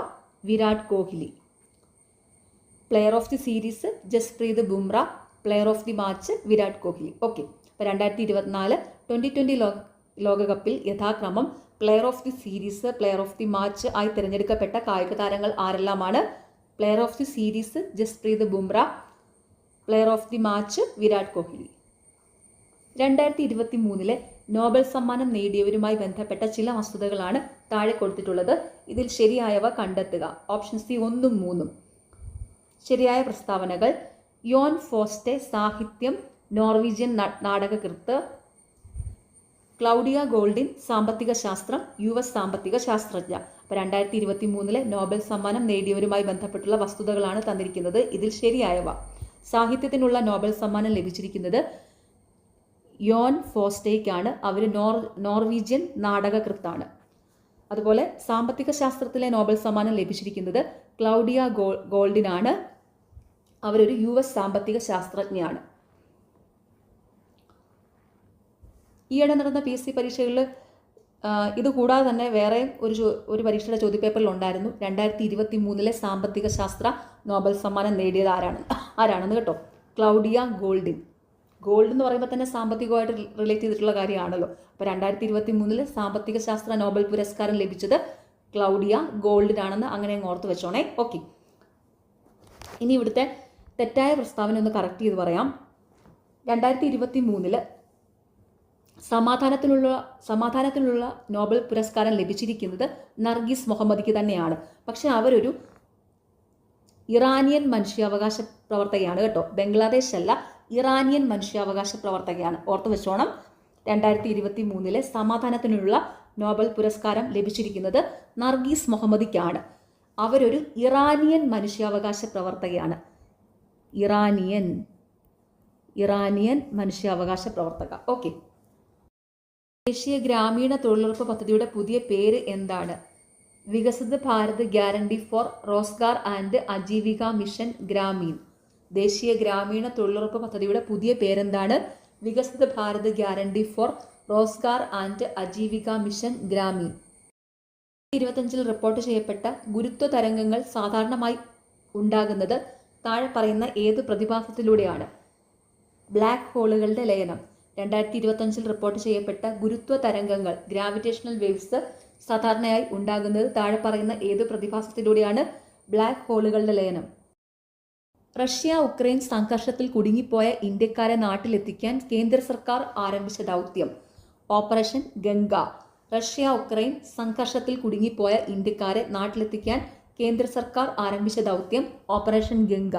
Virat Kohli. Player of the series Jasprit Bumrah, player of the match Virat Kohli. Okay, അപ്പോൾ 2024 T20 ലോകകപ്പിൽ യഥാക്രമം player of the series, player of the match ആയി തിരഞ്ഞെടുക്കപ്പെട്ട കായിക താരങ്ങൾ ആരെല്ലാമാണ്? Player of the series Jasprit Bumrah, player of the match Virat Kohli. 2023 Nobel സമ്മാനം നേടിയവരുമായി ബന്ധപ്പെട്ട ചില വസ്തുതകളാണ് താഴെ കൊടുത്തിട്ടുള്ളത്. ഇതിൽ ശരിയായവ കണ്ടെത്തുക. ഓപ്ഷൻ സി 1ഉം 3ഉം. ശരിയായ പ്രസ്താവനകൾ: യോൻ ഫോസ്റ്റെ സാഹിത്യം, നോർവീജിയൻ നാടകകൃത്ത്. ക്ലൗഡിയ ഗോൾഡിൻ സാമ്പത്തിക ശാസ്ത്രം, US സാമ്പത്തിക ശാസ്ത്രജ്ഞ. അപ്പോൾ 2023 നോബൽ സമ്മാനം നേടിയവരുമായി ബന്ധപ്പെട്ടുള്ള വസ്തുതകളാണ് തന്നിരിക്കുന്നത്. ഇതിൽ ശരിയായവ: സാഹിത്യത്തിനുള്ള നോബൽ സമ്മാനം ലഭിച്ചിരിക്കുന്നത് യോൻ ഫോസ്റ്റേക്കാണ്. അവർ നോർവീജിയൻ നാടകകൃത്താണ്. അതുപോലെ സാമ്പത്തിക ശാസ്ത്രത്തിലെ നോബൽ സമ്മാനം ലഭിച്ചിരിക്കുന്നത് ക്ലൗഡിയ ഗോൾഡിനാണ്. അവരൊരു US സാമ്പത്തിക ശാസ്ത്രജ്ഞയാണ്. ഈയിടെ നടന്ന PSC പരീക്ഷകളിൽ ഇതുകൂടാതെ തന്നെ വേറെ ഒരു പരീക്ഷയുടെ ചോദ്യപേപ്പറിൽ ഉണ്ടായിരുന്നു 2023 സാമ്പത്തിക ശാസ്ത്ര നോബൽ സമ്മാനം നേടിയത് ആരാണെന്ന് കേട്ടോ. Claudia Goldin. ഗോൾഡ് എന്ന് പറയുമ്പോൾ തന്നെ സാമ്പത്തികമായിട്ട് റിലേറ്റ് ചെയ്തിട്ടുള്ള കാര്യമാണല്ലോ. അപ്പോൾ 2023 സാമ്പത്തിക ശാസ്ത്ര നോബൽ പുരസ്കാരം ലഭിച്ചത് ക്ലൗഡിയ ഗോൾഡിനാണെന്ന് അങ്ങനെ ഓർത്ത് വെച്ചോണേ. ഓക്കെ, ഇനി ഇവിടുത്തെ തെറ്റായ പ്രസ്താവന ഒന്ന് കറക്റ്റ് ചെയ്ത് പറയാം. 2023 സമാധാനത്തിനുള്ള നോബൽ പുരസ്കാരം ലഭിച്ചിരിക്കുന്നത് നർഗീസ് മുഹമ്മദിക്ക് തന്നെയാണ്. പക്ഷെ അവരൊരു ഇറാനിയൻ മനുഷ്യാവകാശ പ്രവർത്തകയാണ് കേട്ടോ. ബംഗ്ലാദേശ് അല്ല, ഇറാനിയൻ മനുഷ്യാവകാശ പ്രവർത്തകയാണ്. ഓർത്ത് വെച്ചോണം. 2023 സമാധാനത്തിനുള്ള നോബൽ പുരസ്കാരം ലഭിച്ചിരിക്കുന്നത് നർഗീസ് മുഹമ്മദിക്കാണ്. അവരൊരു ഇറാനിയൻ മനുഷ്യാവകാശ പ്രവർത്തകയാണ്. ഇറാനിയൻ മനുഷ്യാവകാശ പ്രവർത്തക. ഓക്കെ. ദേശീയ ഗ്രാമീണ തൊഴിലുറപ്പ് പദ്ധതിയുടെ പുതിയ പേര് എന്താണ്? Viksit Bharat guarantee for Rozgar and Ajeevika mission Gramin. ദേശീയ ഗ്രാമീണ തൊഴിലുറപ്പ് പദ്ധതിയുടെ പുതിയ പേരെന്താണ്? Viksit Bharat guarantee for Rozgar and Ajeevika mission Gramin. 2025 report ചെയ്യപ്പെട്ട ഗുരുത്വ തരംഗങ്ങൾ സാധാരണമായി ഉണ്ടാകുന്നത് താഴെ പറയുന്ന ഏത് പ്രതിഭാസത്തിലൂടെയാണ്? ബ്ലാക്ക് ഹോളുകളുടെ ലയനം. 2025 റിപ്പോർട്ട് ചെയ്യപ്പെട്ട ഗുരുത്വ തരംഗങ്ങൾ, ഗ്രാവിറ്റേഷണൽ വേവ്സ്, സാധാരണയായി ഉണ്ടാകുന്നത് താഴെ പറയുന്ന ഏത് പ്രതിഭാസത്തിലൂടെയാണ്? ബ്ലാക്ക് ഹോളുകളുടെ ലയനം. റഷ്യ ഉക്രൈൻ സംഘർഷത്തിൽ കുടുങ്ങിപ്പോയ ഇന്ത്യക്കാരെ നാട്ടിലെത്തിക്കാൻ കേന്ദ്ര സർക്കാർ ആരംഭിച്ച ദൗത്യം ഓപ്പറേഷൻ ഗംഗ. റഷ്യ ഉക്രൈൻ സംഘർഷത്തിൽ കുടുങ്ങിപ്പോയ ഇന്ത്യക്കാരെ നാട്ടിലെത്തിക്കാൻ കേന്ദ്ര സർക്കാർ ആരംഭിച്ച ദൗത്യം ഓപ്പറേഷൻ ഗംഗ.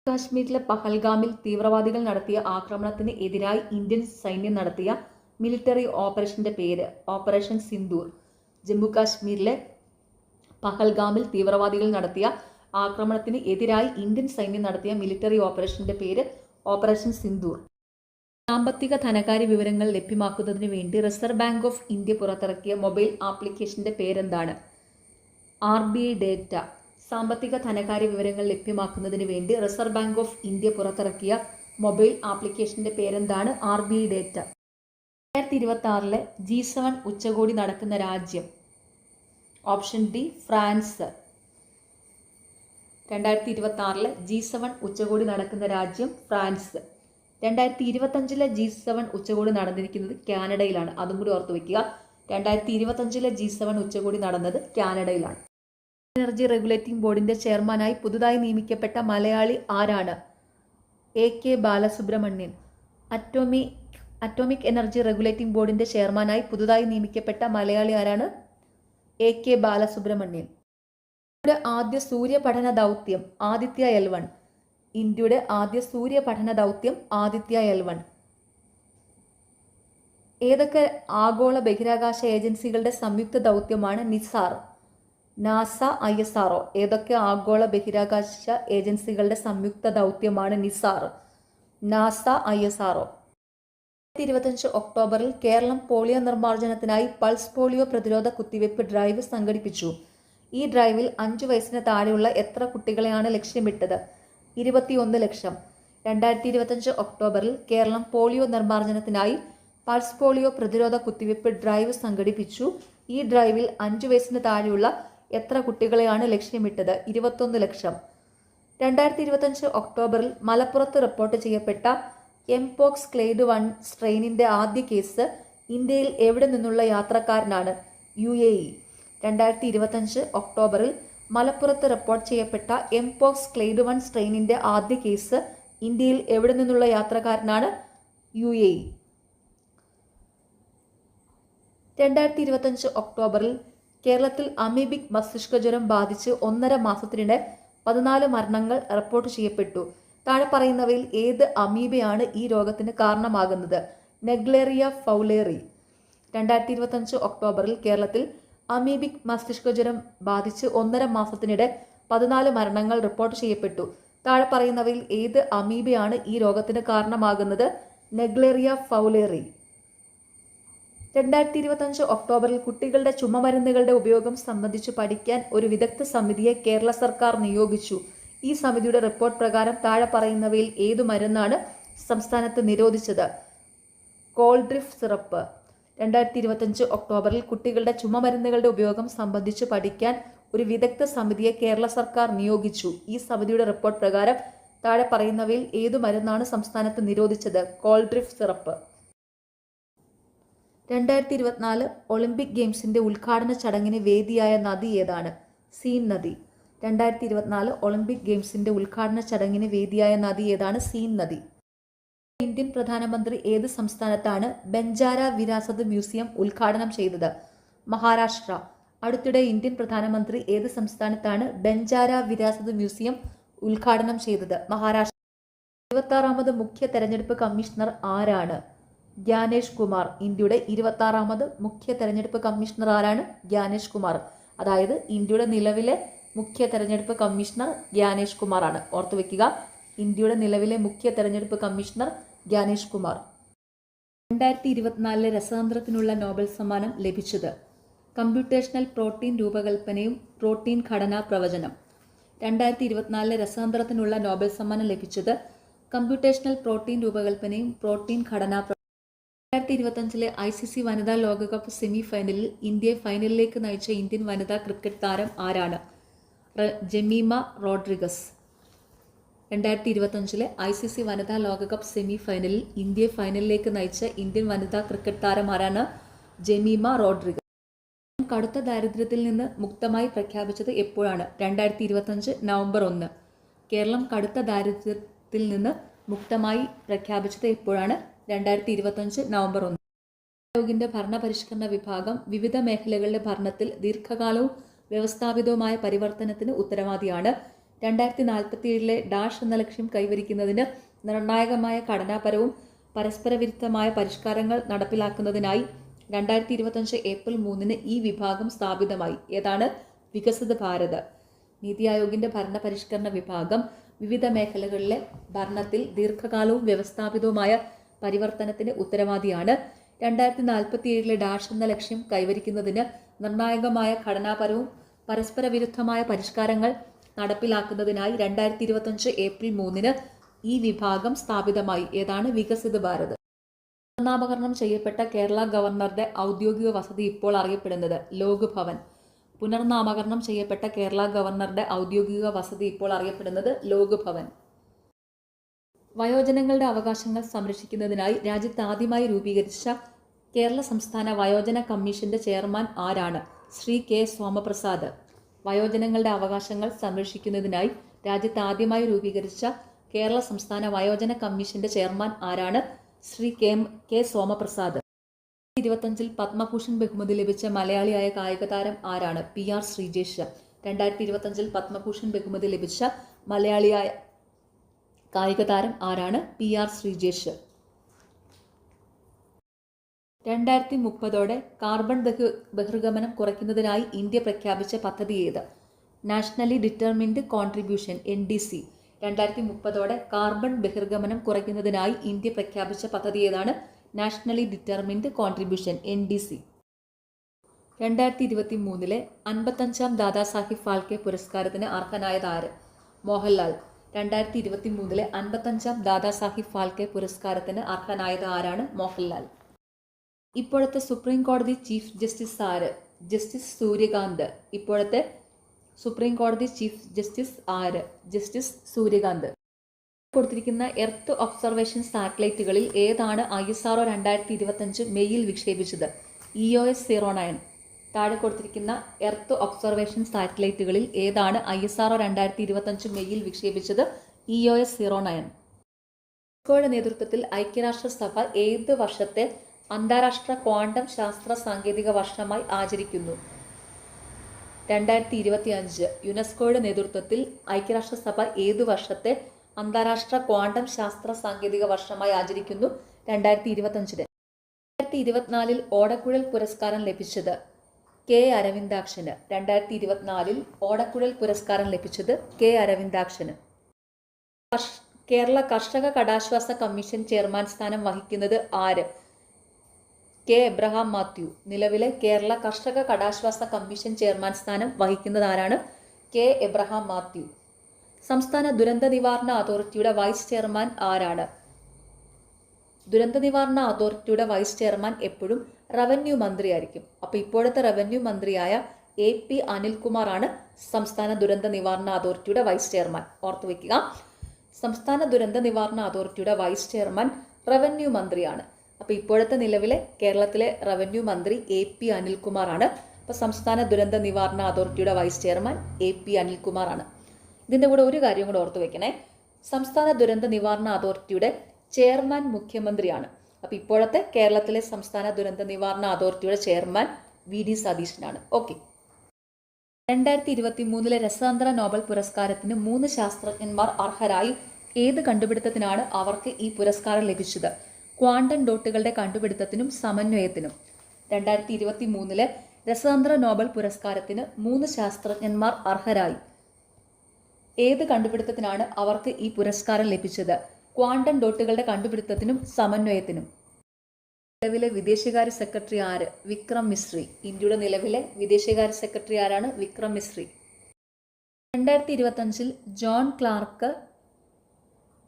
കാശ്മീരിലെ പഹൽഗാമിൽ തീവ്രവാദികൾ നടത്തിയ ആക്രമണത്തിന് എതിരായി ഇന്ത്യൻ സൈന്യം നടത്തിയ മിലിറ്ററി ഓപ്പറേഷന്റെ പേര് ഓപ്പറേഷൻ സിന്ദൂർ. ജമ്മു കാശ്മീരിലെ പഹൽഗാമിൽ തീവ്രവാദികൾ നടത്തിയ ആക്രമണത്തിന് എതിരായി ഇന്ത്യൻ സൈന്യം നടത്തിയ മിലിറ്ററി ഓപ്പറേഷന്റെ പേര് ഓപ്പറേഷൻ സിന്ദൂർ. സാമ്പത്തിക ധനകാര്യ വിവരങ്ങൾ ലഭ്യമാക്കുന്നതിന് വേണ്ടി റിസർവ് ബാങ്ക് ഓഫ് ഇന്ത്യ പുറത്തിറക്കിയ മൊബൈൽ ആപ്ലിക്കേഷന്റെ പേരെന്താണ്? RBI data. സാമ്പത്തിക ധനകാര്യ വിവരങ്ങൾ ലഭ്യമാക്കുന്നതിന് വേണ്ടി റിസർവ് ബാങ്ക് ഓഫ് ഇന്ത്യ പുറത്തിറക്കിയ മൊബൈൽ ആപ്ലിക്കേഷന്റെ പേരെന്താണ്? RBI data. 2026 G7 ഉച്ചകോടി നടക്കുന്ന രാജ്യം ഓപ്ഷൻ ഡി ഫ്രാൻസ്. 2026 G7 ഉച്ചകോടി നടക്കുന്ന രാജ്യം ഫ്രാൻസ്. 2025 G7 ഉച്ചകോടി നടന്നിരിക്കുന്നത് കാനഡയിലാണ്. അതും കൂടി ഓർത്തു വയ്ക്കുക. 2025 G7 ഉച്ചകോടി നടന്നത് കാനഡയിലാണ്. എനർജി റെഗുലേറ്റിംഗ് ബോർഡിന്റെ ചെയർമാനായി പുതുതായി നിയമിക്കപ്പെട്ട മലയാളി ആരാണ്? AK Balasubramanian. Atomic energy regulating ബോർഡിന്റെ ചെയർമാനായി പുതുതായി നിയമിക്കപ്പെട്ട മലയാളി ആരാണ്? AK ബാലസുബ്രഹ്മണ്യൻ. ഇന്ത്യയുടെ ആദ്യ സൂര്യപഠന ദൗത്യം ആദിത്യ L1. ഇന്ത്യയുടെ ആദ്യ സൂര്യപഠന ദൗത്യം ആദിത്യ L1. ഏതൊക്കെ ആഗോള ബഹിരാകാശ ഏജൻസികളുടെ സംയുക്ത ദൗത്യമാണ് നിസാർ? NASA, ISRO. ഏതൊക്കെ ആഗോള ബഹിരാകാശ ഏജൻസികളുടെ സംയുക്ത ദൗത്യമാണ് നിസാർ? NASA, ISRO. 2025 ഒക്ടോബറിൽ കേരളം പോളിയോ നിർമ്മാർജ്ജനത്തിനായി പൾസ് പോളിയോ പ്രതിരോധ കുത്തിവയ്പ് ഡ്രൈവ് സംഘടിപ്പിച്ചു. ഈ ഡ്രൈവിൽ 5 വയസ്സിന് താഴെയുള്ള എത്ര കുട്ടികളെയാണ് ലക്ഷ്യമിട്ടത്? 21 ലക്ഷം. 2025 ഒക്ടോബറിൽ കേരളം പോളിയോ നിർമ്മാർജ്ജനത്തിനായി പൾസ് പോളിയോ പ്രതിരോധ കുത്തിവയ്പ് ഡ്രൈവ് സംഘടിപ്പിച്ചു. ഈ ഡ്രൈവിൽ 5 വയസ്സിന് താഴെയുള്ള എത്ര കുട്ടികളെയാണ് ലക്ഷ്യമിട്ടത്? 21 ലക്ഷം. 2025 ഒക്ടോബറിൽ മലപ്പുറത്ത് റിപ്പോർട്ട് ചെയ്യപ്പെട്ട എംപോക്സ് ക്ലേഡ് 1 സ്ട്രെയിനിന്റെ ആദ്യ കേസ് ഇന്ത്യയിൽ എവിടെ നിന്നുള്ള യാത്രക്കാരനാണ്? UAE. 2025 ഒക്ടോബറിൽ മലപ്പുറത്ത് റിപ്പോർട്ട് ചെയ്യപ്പെട്ട എംപോക്സ് ക്ലേഡ് 1 സ്ട്രെയിനിന്റെ ആദ്യ കേസ് ഇന്ത്യയിൽ എവിടെ നിന്നുള്ള യാത്രക്കാരനാണ്? UAE. 2025 ഒക്ടോബറിൽ കേരളത്തിൽ അമീബിക് മസ്തിഷ്കജ്വരം ബാധിച്ച് 1.5 മാസത്തിനിടെ 14 മരണങ്ങൾ റിപ്പോർട്ട് ചെയ്യപ്പെട്ടു. താഴെ പറയുന്നവയിൽ ഏത് അമീബയാണ് ഈ രോഗത്തിന് കാരണമാകുന്നത്? Naegleria fowleri. 2025 ഒക്ടോബറിൽ കേരളത്തിൽ അമീബിക് മസ്തിഷ്കജ്വരം ബാധിച്ച് 1.5 മാസത്തിനിടെ 14 മരണങ്ങൾ റിപ്പോർട്ട് ചെയ്യപ്പെട്ടു. താഴെ പറയുന്നവയിൽ ഏത് അമീബയാണ് ഈ രോഗത്തിന് കാരണമാകുന്നത്? Naegleria fowleri. 2025 ഒക്ടോബറിൽ കുട്ടികളുടെ ചുമമരുന്നുകളുടെ ഉപയോഗം സംബന്ധിച്ച് പഠിക്കാൻ ഒരു വിദഗ്ധ സമിതിയെ കേരള സർക്കാർ നിയോഗിച്ചു. ഈ സമിതിയുടെ റിപ്പോർട്ട് പ്രകാരം താഴെ പറയുന്നവയിൽ ഏതു മരുന്നാണ് സംസ്ഥാനത്ത് നിരോധിച്ചത്? കോൾഡ്രിഫ് സിറപ്പ്. 2025 ഒക്ടോബറിൽ കുട്ടികളുടെ ചുമമരുന്നുകളുടെ ഉപയോഗം സംബന്ധിച്ച് പഠിക്കാൻ ഒരു വിദഗ്ധ സമിതിയെ കേരള സർക്കാർ നിയോഗിച്ചു. ഈ സമിതിയുടെ റിപ്പോർട്ട് പ്രകാരം താഴെ പറയുന്നവയിൽ ഏതു മരുന്നാണ് സംസ്ഥാനത്ത് നിരോധിച്ചത്? കോൾഡ്രിഫ് സിറപ്പ്. 2024 ഒളിമ്പിക് ഗെയിംസിന്റെ ഉദ്ഘാടന ചടങ്ങിന് വേദിയായ നദി ഏതാണ്? സീൻ നദി. 2024 ഒളിമ്പിക് ഗെയിംസിന്റെ ഉദ്ഘാടന ചടങ്ങിന് വേദിയായ നദി ഏതാണ്? സീൻ നദി. ഇന്ത്യൻ പ്രധാനമന്ത്രി ഏത് സംസ്ഥാനത്താണ് ബെഞ്ചാര വിരാസത് മ്യൂസിയം ഉദ്ഘാടനം ചെയ്തത്? മഹാരാഷ്ട്ര. അടുത്തിടെ ഇന്ത്യൻ പ്രധാനമന്ത്രി ഏത് സംസ്ഥാനത്താണ് ബെഞ്ചാര വിരാസത് മ്യൂസിയം ഉദ്ഘാടനം ചെയ്തത്? മഹാരാഷ്ട്ര. 26ാമത് മുഖ്യ തെരഞ്ഞെടുപ്പ് കമ്മീഷണർ ആരാണ്? ഗ്യാനേഷ് കുമാർ. ഇന്ത്യയുടെ 26ാമത് മുഖ്യ തെരഞ്ഞെടുപ്പ് കമ്മീഷണർ ആരാണ്? ഗ്യാനേഷ് കുമാർ. അതായത് ഇന്ത്യയുടെ നിലവിലെ മുഖ്യ തെരഞ്ഞെടുപ്പ് കമ്മീഷണർ ഗ്യാനേഷ് കുമാർ ആണ്. ഓർത്തു വെക്കുക, ഇന്ത്യയുടെ നിലവിലെ മുഖ്യ തെരഞ്ഞെടുപ്പ് കമ്മീഷണർ ഗ്യാനേഷ് കുമാർ. 2024 രസതന്ത്രത്തിനുള്ള നോബൽ സമ്മാനം ലഭിച്ചത്? കമ്പ്യൂട്ടേഷണൽ പ്രോട്ടീൻ രൂപകൽപ്പനയും പ്രോട്ടീൻ ഘടനാ പ്രവചനം. 2024 രസതന്ത്രത്തിനുള്ള നോബൽ സമ്മാനം ലഭിച്ചത് കമ്പ്യൂട്ടേഷണൽ പ്രോട്ടീൻ രൂപകൽപ്പനയും പ്രോട്ടീൻ ഘടനാ 2025 ICC വനിതാ ലോകകപ്പ് സെമി ഫൈനലിൽ ഇന്ത്യയെ ഫൈനലിലേക്ക് നയിച്ച ഇന്ത്യൻ വനിതാ ക്രിക്കറ്റ് താരം ആരാണ്? ജമീമ റോഡ്രിഗസ്. 2025 ICC വനിതാ ലോകകപ്പ് സെമി ഫൈനലിൽ ഇന്ത്യയെ ഫൈനലിലേക്ക് നയിച്ച ഇന്ത്യൻ വനിതാ ക്രിക്കറ്റ് താരം ആരാണ്? ജമീമ റോഡ്രിഗസ്. കടുത്ത ദാരിദ്ര്യത്തിൽ നിന്ന് മുക്തമായി പ്രഖ്യാപിച്ചത് എപ്പോഴാണ്? 2025 നവംബർ 1. കേരളം കടുത്ത ദാരിദ്ര്യത്തിൽ നിന്ന് മുക്തമായി പ്രഖ്യാപിച്ചത് എപ്പോഴാണ്? 2025 നവംബർ 1. ആയോഗിന്റെ ഭരണപരിഷ്കരണ വിഭാഗം വിവിധ മേഖലകളുടെ ഭരണത്തിൽ ദീർഘകാലവും വ്യവസ്ഥാപിതവുമായ പരിവർത്തനത്തിന് ഉത്തരവാദിയാണ്. 2047 ഡാഷ് എന്ന ലക്ഷ്യം കൈവരിക്കുന്നതിന് നിർണായകമായ ഘടനാപരവും പരസ്പര വിരുദ്ധമായ പരിഷ്കാരങ്ങൾ നടപ്പിലാക്കുന്നതിനായി 2025 ഏപ്രിൽ 3 ഈ വിഭാഗം സ്ഥാപിതമായി. ഏതാണ്? വികസിത ഭാരത്. നീതി ആയോഗിന്റെ ഭരണപരിഷ്കരണ വിഭാഗം വിവിധ മേഖലകളിലെ ഭരണത്തിൽ ദീർഘകാലവും വ്യവസ്ഥാപിതവുമായ പരിവർത്തനത്തിന് ഉത്തരവാദിയാണ്. 2047 ഡാഷ് എന്ന ലക്ഷ്യം കൈവരിക്കുന്നതിന് നിർണായകമായ ഘടനാപരവും പരസ്പര വിരുദ്ധമായ പരിഷ്കാരങ്ങൾ നടപ്പിലാക്കുന്നതിനായി 2025 ഏപ്രിൽ 3 ഈ വിഭാഗം സ്ഥാപിതമായി. ഏതാണ്? വികസിത ഭാരത്. പുനർനാമകരണം ചെയ്യപ്പെട്ട കേരള ഗവർണറുടെ ഔദ്യോഗിക വസതി ഇപ്പോൾ അറിയപ്പെടുന്നത്? ലോക് ഭവൻ. പുനർനാമകരണം ചെയ്യപ്പെട്ട കേരള ഗവർണറുടെ ഔദ്യോഗിക വസതി ഇപ്പോൾ അറിയപ്പെടുന്നത് ലോക് ഭവൻ. വയോജനങ്ങളുടെ അവകാശങ്ങൾ സംരക്ഷിക്കുന്നതിനായി രാജ്യത്ത് ആദ്യമായി രൂപീകരിച്ച കേരള സംസ്ഥാന വയോജന കമ്മീഷന്റെ ചെയർമാൻ ആരാണ്? ശ്രീ കെ സോമപ്രസാദ്. വയോജനങ്ങളുടെ അവകാശങ്ങൾ സംരക്ഷിക്കുന്നതിനായി രാജ്യത്ത് ആദ്യമായി രൂപീകരിച്ച കേരള സംസ്ഥാന വയോജന കമ്മീഷന്റെ ചെയർമാൻ ആരാണ്? ശ്രീ കെ സോമപ്രസാദ്. 2025 പത്മഭൂഷൺ ബഹുമതി ലഭിച്ച മലയാളിയായ കായിക താരം ആരാണ്? PR ശ്രീജേഷ്. 2025 പത്മഭൂഷൺ ബഹുമതി ലഭിച്ച മലയാളിയായ കായിക താരം ആരാണ്? PR ശ്രീജേഷ്. 2030 കാർബൺ ബഹിർഗമനം കുറയ്ക്കുന്നതിനായി ഇന്ത്യ പ്രഖ്യാപിച്ച പദ്ധതി ഏത്? Nationally determined contribution NDC. 2030 carbon ബഹിർഗമനം കുറയ്ക്കുന്നതിനായി ഇന്ത്യ പ്രഖ്യാപിച്ച പദ്ധതി ഏതാണ്? Nationally determined contribution NDC. 2023 55ാം ദാദാസാഹിബ് ഫാൽക്കെ പുരസ്കാരത്തിന് അർഹനായത് ആര്? മോഹൻലാൽ. 2023 55ാം ദാദാസാഹിബ് ഫാൽക്കെ പുരസ്കാരത്തിന് അർഹനായത് ആരാണ്? മോഹൻലാൽ. ഇപ്പോഴത്തെ സുപ്രീം കോടതി ചീഫ് ജസ്റ്റിസ് ആര്? ജസ്റ്റിസ് സൂര്യകാന്ത്. ഇപ്പോഴത്തെ സുപ്രീം കോടതി ചീഫ് ജസ്റ്റിസ് ആര്? ജസ്റ്റിസ് സൂര്യകാന്ത്. കൊടുത്തിരിക്കുന്ന എർത്ത് ഒബ്സർവേഷൻ സാറ്റലൈറ്റുകളിൽ ഏതാണ് ISRO 2025 മെയ്യിൽ വിക്ഷേപിച്ചത്? EOS 09. താഴെ കൊടുത്തിരിക്കുന്ന എർത്ത് ഒബ്സർവേഷൻ സാറ്റലൈറ്റുകളിൽ ഏതാണ് ISRO 2025 മെയ്യിൽ വിക്ഷേപിച്ചത്? EOS 09. യുടെ നേതൃത്വത്തിൽ ഐക്യരാഷ്ട്രസഭ ഏത് വർഷത്തെ അന്താരാഷ്ട്ര ക്വാണ്ടം ശാസ്ത്ര സാങ്കേതിക വർഷമായി ആചരിക്കുന്നു? 2025. യുനെസ്കോയുടെ നേതൃത്വത്തിൽ ഐക്യരാഷ്ട്രസഭ ഏതു വർഷത്തെ അന്താരാഷ്ട്ര ക്വാണ്ടം ശാസ്ത്ര സാങ്കേതിക വർഷമായി ആചരിക്കുന്നു? 2025. 2024 ഓടക്കുഴൽ പുരസ്കാരം ലഭിച്ചത് കെ അരവിന്ദാക്ഷന്. 2024 ഓടക്കുഴൽ പുരസ്കാരം ലഭിച്ചത് കെ അരവിന്ദാക്ഷന്. കേരള കർഷക കടാശ്വാസ കമ്മീഷൻ ചെയർമാൻ സ്ഥാനം വഹിക്കുന്നത് ആര്? K Abraham Mathew. നിലവിലെ കേരള കർഷക കടാശ്വാസ കമ്മീഷൻ ചെയർമാൻ സ്ഥാനം വഹിക്കുന്നത് ആരാണ്? K Abraham Mathew. സംസ്ഥാന ദുരന്ത നിവാരണ അതോറിറ്റിയുടെ വൈസ് ചെയർമാൻ ആരാണ്? ദുരന്ത നിവാരണ അതോറിറ്റിയുടെ വൈസ് ചെയർമാൻ എപ്പോഴും റവന്യൂ മന്ത്രിയായിരിക്കും. അപ്പോൾ ഇപ്പോഴത്തെ റവന്യൂ മന്ത്രിയായ AP അനിൽകുമാറാണ് സംസ്ഥാന ദുരന്ത നിവാരണ അതോറിറ്റിയുടെ വൈസ് ചെയർമാൻ. ഓർത്തു വയ്ക്കുക, സംസ്ഥാന ദുരന്ത നിവാരണ അതോറിറ്റിയുടെ വൈസ് ചെയർമാൻ റവന്യൂ മന്ത്രിയാണ്. അപ്പോൾ ഇപ്പോഴത്തെ നിലവിലെ കേരളത്തിലെ റവന്യൂ മന്ത്രി AP അനിൽകുമാറാണ്. അപ്പോൾ സംസ്ഥാന ദുരന്ത നിവാരണ അതോറിറ്റിയുടെ വൈസ് ചെയർമാൻ AP അനിൽകുമാറാണ്. ഇതിൻ്റെ കൂടെ ഒരു കാര്യം കൂടെ ഓർത്തു വയ്ക്കണേ, സംസ്ഥാന ദുരന്ത നിവാരണ അതോറിറ്റിയുടെ ചെയർമാൻ മുഖ്യമന്ത്രിയാണ്. അപ്പോൾ ഇപ്പോഴത്തെ കേരളത്തിലെ സംസ്ഥാന ദുരന്ത നിവാരണ അതോറിറ്റിയുടെ ചെയർമാൻ VD സതീശനാണ്. ഓക്കെ. 2023 രസാന്തര നോബൽ പുരസ്കാരത്തിന് 3 ശാസ്ത്രജ്ഞന്മാർ അർഹരായി. ഏത് കണ്ടുപിടുത്തത്തിനാണ് അവർക്ക് ഈ പുരസ്കാരം ലഭിച്ചത്? ക്വാണ്ടം ഡോട്ടുകളുടെ കണ്ടുപിടുത്തത്തിനും സമന്വയത്തിനും. 2023 രസാന്തര നോബൽ പുരസ്കാരത്തിന് 3 ശാസ്ത്രജ്ഞന്മാർ അർഹരായി. ഏത് കണ്ടുപിടുത്തത്തിനാണ് അവർക്ക് ഈ പുരസ്കാരം ലഭിച്ചത്? ക്വാണ്ടം ഡോട്ടുകളുടെ കണ്ടുപിടുത്തത്തിനും സമന്വയത്തിനും. നിലവിലെ വിദേശകാര്യ സെക്രട്ടറി ആര്? വിക്രം മിശ്രി. ഇന്ത്യയുടെ നിലവിലെ വിദേശകാര്യ സെക്രട്ടറി ആരാണ്? Vikram Misri. 2025 John Clarke,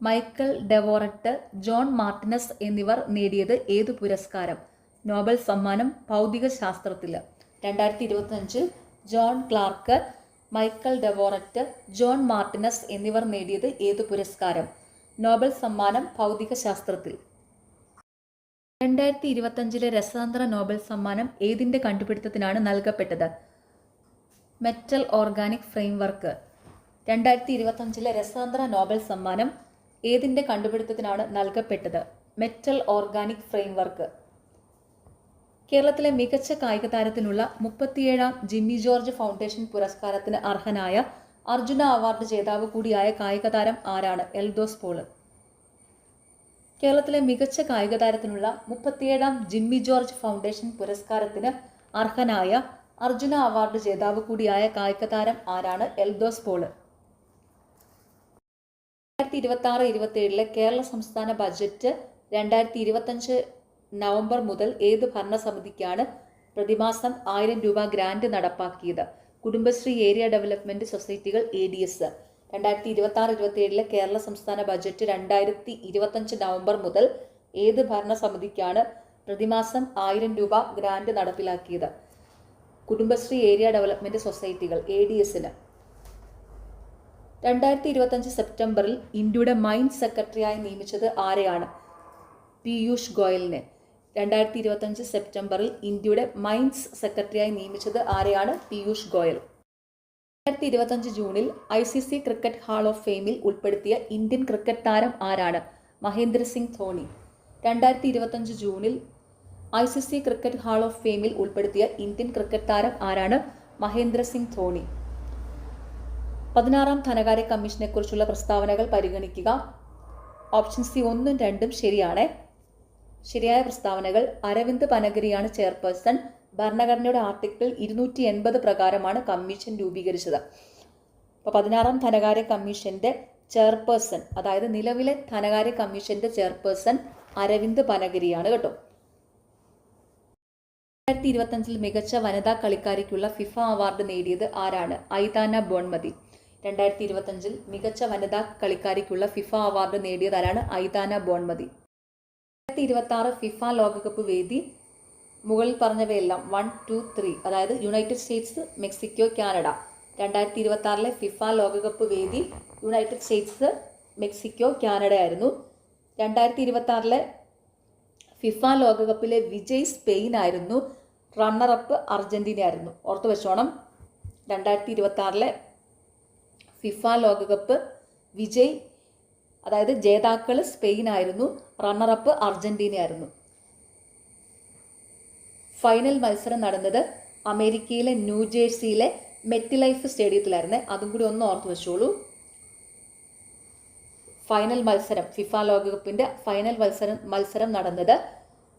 Michel Devoret, John Martinis എന്നിവർ നേടിയത് ഏത് പുരസ്കാരം? നോബൽ സമ്മാനം ഭൗതിക ശാസ്ത്രത്തിൽ. 2025 John Clarke, Michel Devoret, John Martinis എന്നിവർ നേടിയത് ഏത് പുരസ്കാരം? നോബൽ സമ്മാനം ഭൗതിക ശാസ്ത്രത്തിൽ. 2025 രസാന്തര നോബൽ സമ്മാനം ഏതിൻ്റെ കണ്ടുപിടുത്തത്തിനാണ് നൽകപ്പെട്ടത്? Metal organic framework. 2025 രസാന്തര നോബൽ സമ്മാനം ഏതിൻ്റെ കണ്ടുപിടുത്തത്തിനാണ് നൽകപ്പെട്ടത്? Metal organic framework. കേരളത്തിലെ മികച്ച കായിക താരത്തിനുള്ള 37ാം ജിമ്മി ജോർജ് ഫൗണ്ടേഷൻ പുരസ്കാരത്തിന് അർഹനായ അർജുന അവാർഡ് ജേതാവ് കൂടിയായ കായിക താരം ആരാണ്? എൽദോസ് പോള്. കേരളത്തിലെ മികച്ച കായിക താരത്തിനുള്ള 37ാം ജിമ്മി ജോർജ് ഫൗണ്ടേഷൻ പുരസ്കാരത്തിന് അർഹനായ അർജുന അവാർഡ് ജേതാവ് കൂടിയായ കായിക താരം ആരാണ്? എൽദോസ് പോള്. 2026-27 കേരള സംസ്ഥാന ബജറ്റ് 2025 നവംബർ മുതൽ ഏത് ഭരണസമിതിക്കാണ് പ്രതിമാസം 1000 രൂപ ഗ്രാന്റ് നടപ്പാക്കിയത്? കുടുംബശ്രീ ഏരിയ ഡെവലപ്മെന്റ് സൊസൈറ്റികൾ ADS. 2026-27 കേരള സംസ്ഥാന ബജറ്റ് 2025 നവംബർ മുതൽ ഏത് ഭരണസമിതിക്കാണ് പ്രതിമാസം 1000 രൂപ ഗ്രാന്റ് നടപ്പിലാക്കിയത്? കുടുംബശ്രീ ഏരിയ ഡെവലപ്മെന്റ് സൊസൈറ്റികൾ ADSന്. 2025 സെപ്റ്റംബറിൽ ഇന്ത്യയുടെ മൈൻസ് സെക്രട്ടറിയായി നിയമിച്ചത് ആരെയാണ്? പീയൂഷ് ഗോയലിനെ. 2025 സെപ്റ്റംബറിൽ ഇന്ത്യയുടെ മൈൻസ് സെക്രട്ടറിയായി നിയമിച്ചത് ആരെയാണ്? പീയൂഷ് ഗോയൽ. 2025 ജൂണിൽ ICC ക്രിക്കറ്റ് ഹാൾ ഓഫ് ഫെയിമിൽ ഉൾപ്പെടുത്തിയ ഇന്ത്യൻ ക്രിക്കറ്റ് താരം ആരാണ്? മഹേന്ദ്ര സിംഗ് ധോണി. 2025 ജൂണിൽ ICC ക്രിക്കറ്റ് ഹാൾ ഓഫ് ഫെയിമിൽ ഉൾപ്പെടുത്തിയ ഇന്ത്യൻ ക്രിക്കറ്റ് താരം ആരാണ്? മഹേന്ദ്ര സിംഗ് ധോണി. 16ാം ധനകാര്യ കമ്മീഷനെ കുറിച്ചുള്ള പ്രസ്താവനകൾ പരിഗണിക്കുക. ഓപ്ഷൻ സി 1ഉം 2ഉം ശരിയാണ്. ശരിയായ പ്രസ്താവനകൾ: അരവിന്ദ് പനഗരിയാണ് ചെയർപേഴ്സൺ. ഭരണഘടനയുടെ ആർട്ടിക്കിൾ 280 പ്രകാരമാണ് കമ്മീഷൻ രൂപീകരിച്ചത്. അപ്പോൾ 16ാം ധനകാര്യ കമ്മീഷന്റെ ചെയർപേഴ്സൺ, അതായത് നിലവിലെ ധനകാര്യ കമ്മീഷന്റെ ചെയർപേഴ്സൺ അരവിന്ദ് പനഗരിയാണ് കേട്ടോ. 2025 മികച്ച വനിതാ കളിക്കാരിക്കുള്ള ഫിഫ അവാർഡ് നേടിയത് ആരാണ്? Aitana Bonmati. 2025 മികച്ച വനിതാ കളിക്കാരിക്കുള്ള ഫിഫ അവാർഡ് നേടിയത് ആരാണ്? Aitana Bonmati. 2026 ഫിഫ ലോകകപ്പ് വേദി മുകളിൽ പറഞ്ഞവയെല്ലാം 1, 2, 3, അതായത് United States, Mexico, Canada. 2026 FIFA ലോകകപ്പ് വേദി യുണൈറ്റഡ് സ്റ്റേറ്റ്സ്, മെക്സിക്കോ, കാനഡ ആയിരുന്നു. 2026 ഫിഫ ലോകകപ്പിലെ വിജയ് സ്പെയിൻ ആയിരുന്നു. റണ്ണറപ്പ് അർജന്റീന ആയിരുന്നു. ഓർത്തു വെച്ചോണം. 2026 ഫിഫ ലോകകപ്പ് വിജയ്, അതായത് ജേതാക്കൾ സ്പെയിൻ ആയിരുന്നു. റണ്ണറപ്പ് അർജന്റീന ആയിരുന്നു. ഫൈനൽ മത്സരം നടന്നത് അമേരിക്കയിലെ ന്യൂജേഴ്സിയിലെ മെറ്റ്ലൈഫ് സ്റ്റേഡിയത്തിലായിരുന്നു. അതും കൂടി ഒന്ന് ഓർത്ത് വെച്ചോളൂ. ഫൈനൽ മത്സരം, ഫിഫ ലോകകപ്പിന്റെ ഫൈനൽ മത്സരം നടന്നത്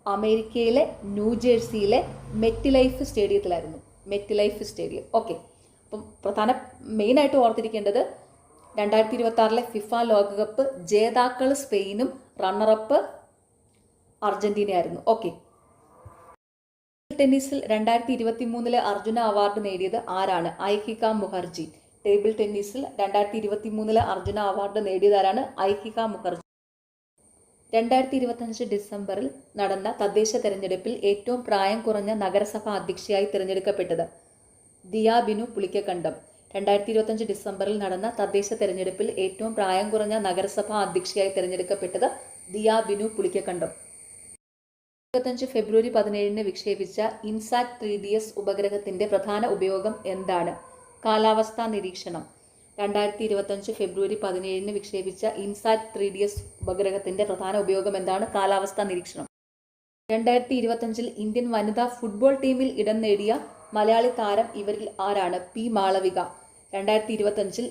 അമേരിക്കയിലെ ന്യൂജേഴ്സിയിലെ മെറ്റ്ലൈഫ് സ്റ്റേഡിയത്തിലായിരുന്നു. MetLife stadium. ഓക്കെ, അപ്പം മെയിനായിട്ട് ഓർത്തിരിക്കേണ്ടത് 2026 ഫിഫ ലോകകപ്പ് ജേതാക്കൾ സ്പെയിനും റണ്ണറപ്പ് അർജന്റീനയായിരുന്നു. ഓക്കെ, ടെന്നീസിൽ 2023 അർജുന അവാർഡ് നേടിയത് ആരാണ്? ഐഹിക മുഖർജി. ടേബിൾ ടെന്നീസിൽ 2023 അർജുന അവാർഡ് നേടിയതാരാണ്? ഐഹിക മുഖർജി. 2025 ഡിസംബറിൽ നടന്ന തദ്ദേശ തെരഞ്ഞെടുപ്പിൽ ഏറ്റവും പ്രായം കുറഞ്ഞ നഗരസഭ അധ്യക്ഷയായി തിരഞ്ഞെടുക്കപ്പെട്ടത് ദിയ ബിനു പുളിക്കക്കണ്ടം. 2025 ഡിസംബറിൽ നടന്ന തദ്ദേശ തെരഞ്ഞെടുപ്പിൽ ഏറ്റവും പ്രായം കുറഞ്ഞ നഗരസഭാ അധ്യക്ഷയായി തിരഞ്ഞെടുക്കപ്പെട്ടത് ദിയ ബിനു പുളിക്കക്കണ്ടം. 2025 ഫെബ്രുവരി 17 വിക്ഷേപിച്ച ഇൻസാറ്റ് 3DS ഉപഗ്രഹത്തിന്റെ പ്രധാന ഉപയോഗം എന്താണ്? കാലാവസ്ഥാ നിരീക്ഷണം. 2025 ഫെബ്രുവരി 17 വിക്ഷേപിച്ച ഇൻസാറ്റ് 3DS ഉപഗ്രഹത്തിന്റെ പ്രധാന ഉപയോഗം എന്താണ്? കാലാവസ്ഥാ നിരീക്ഷണം. 2025 ഇന്ത്യൻ വനിതാ ഫുട്ബോൾ ടീമിൽ ഇടം നേടിയ മലയാളി താരം ഇവരിൽ ആരാണ്? പി മാളവിക. 2025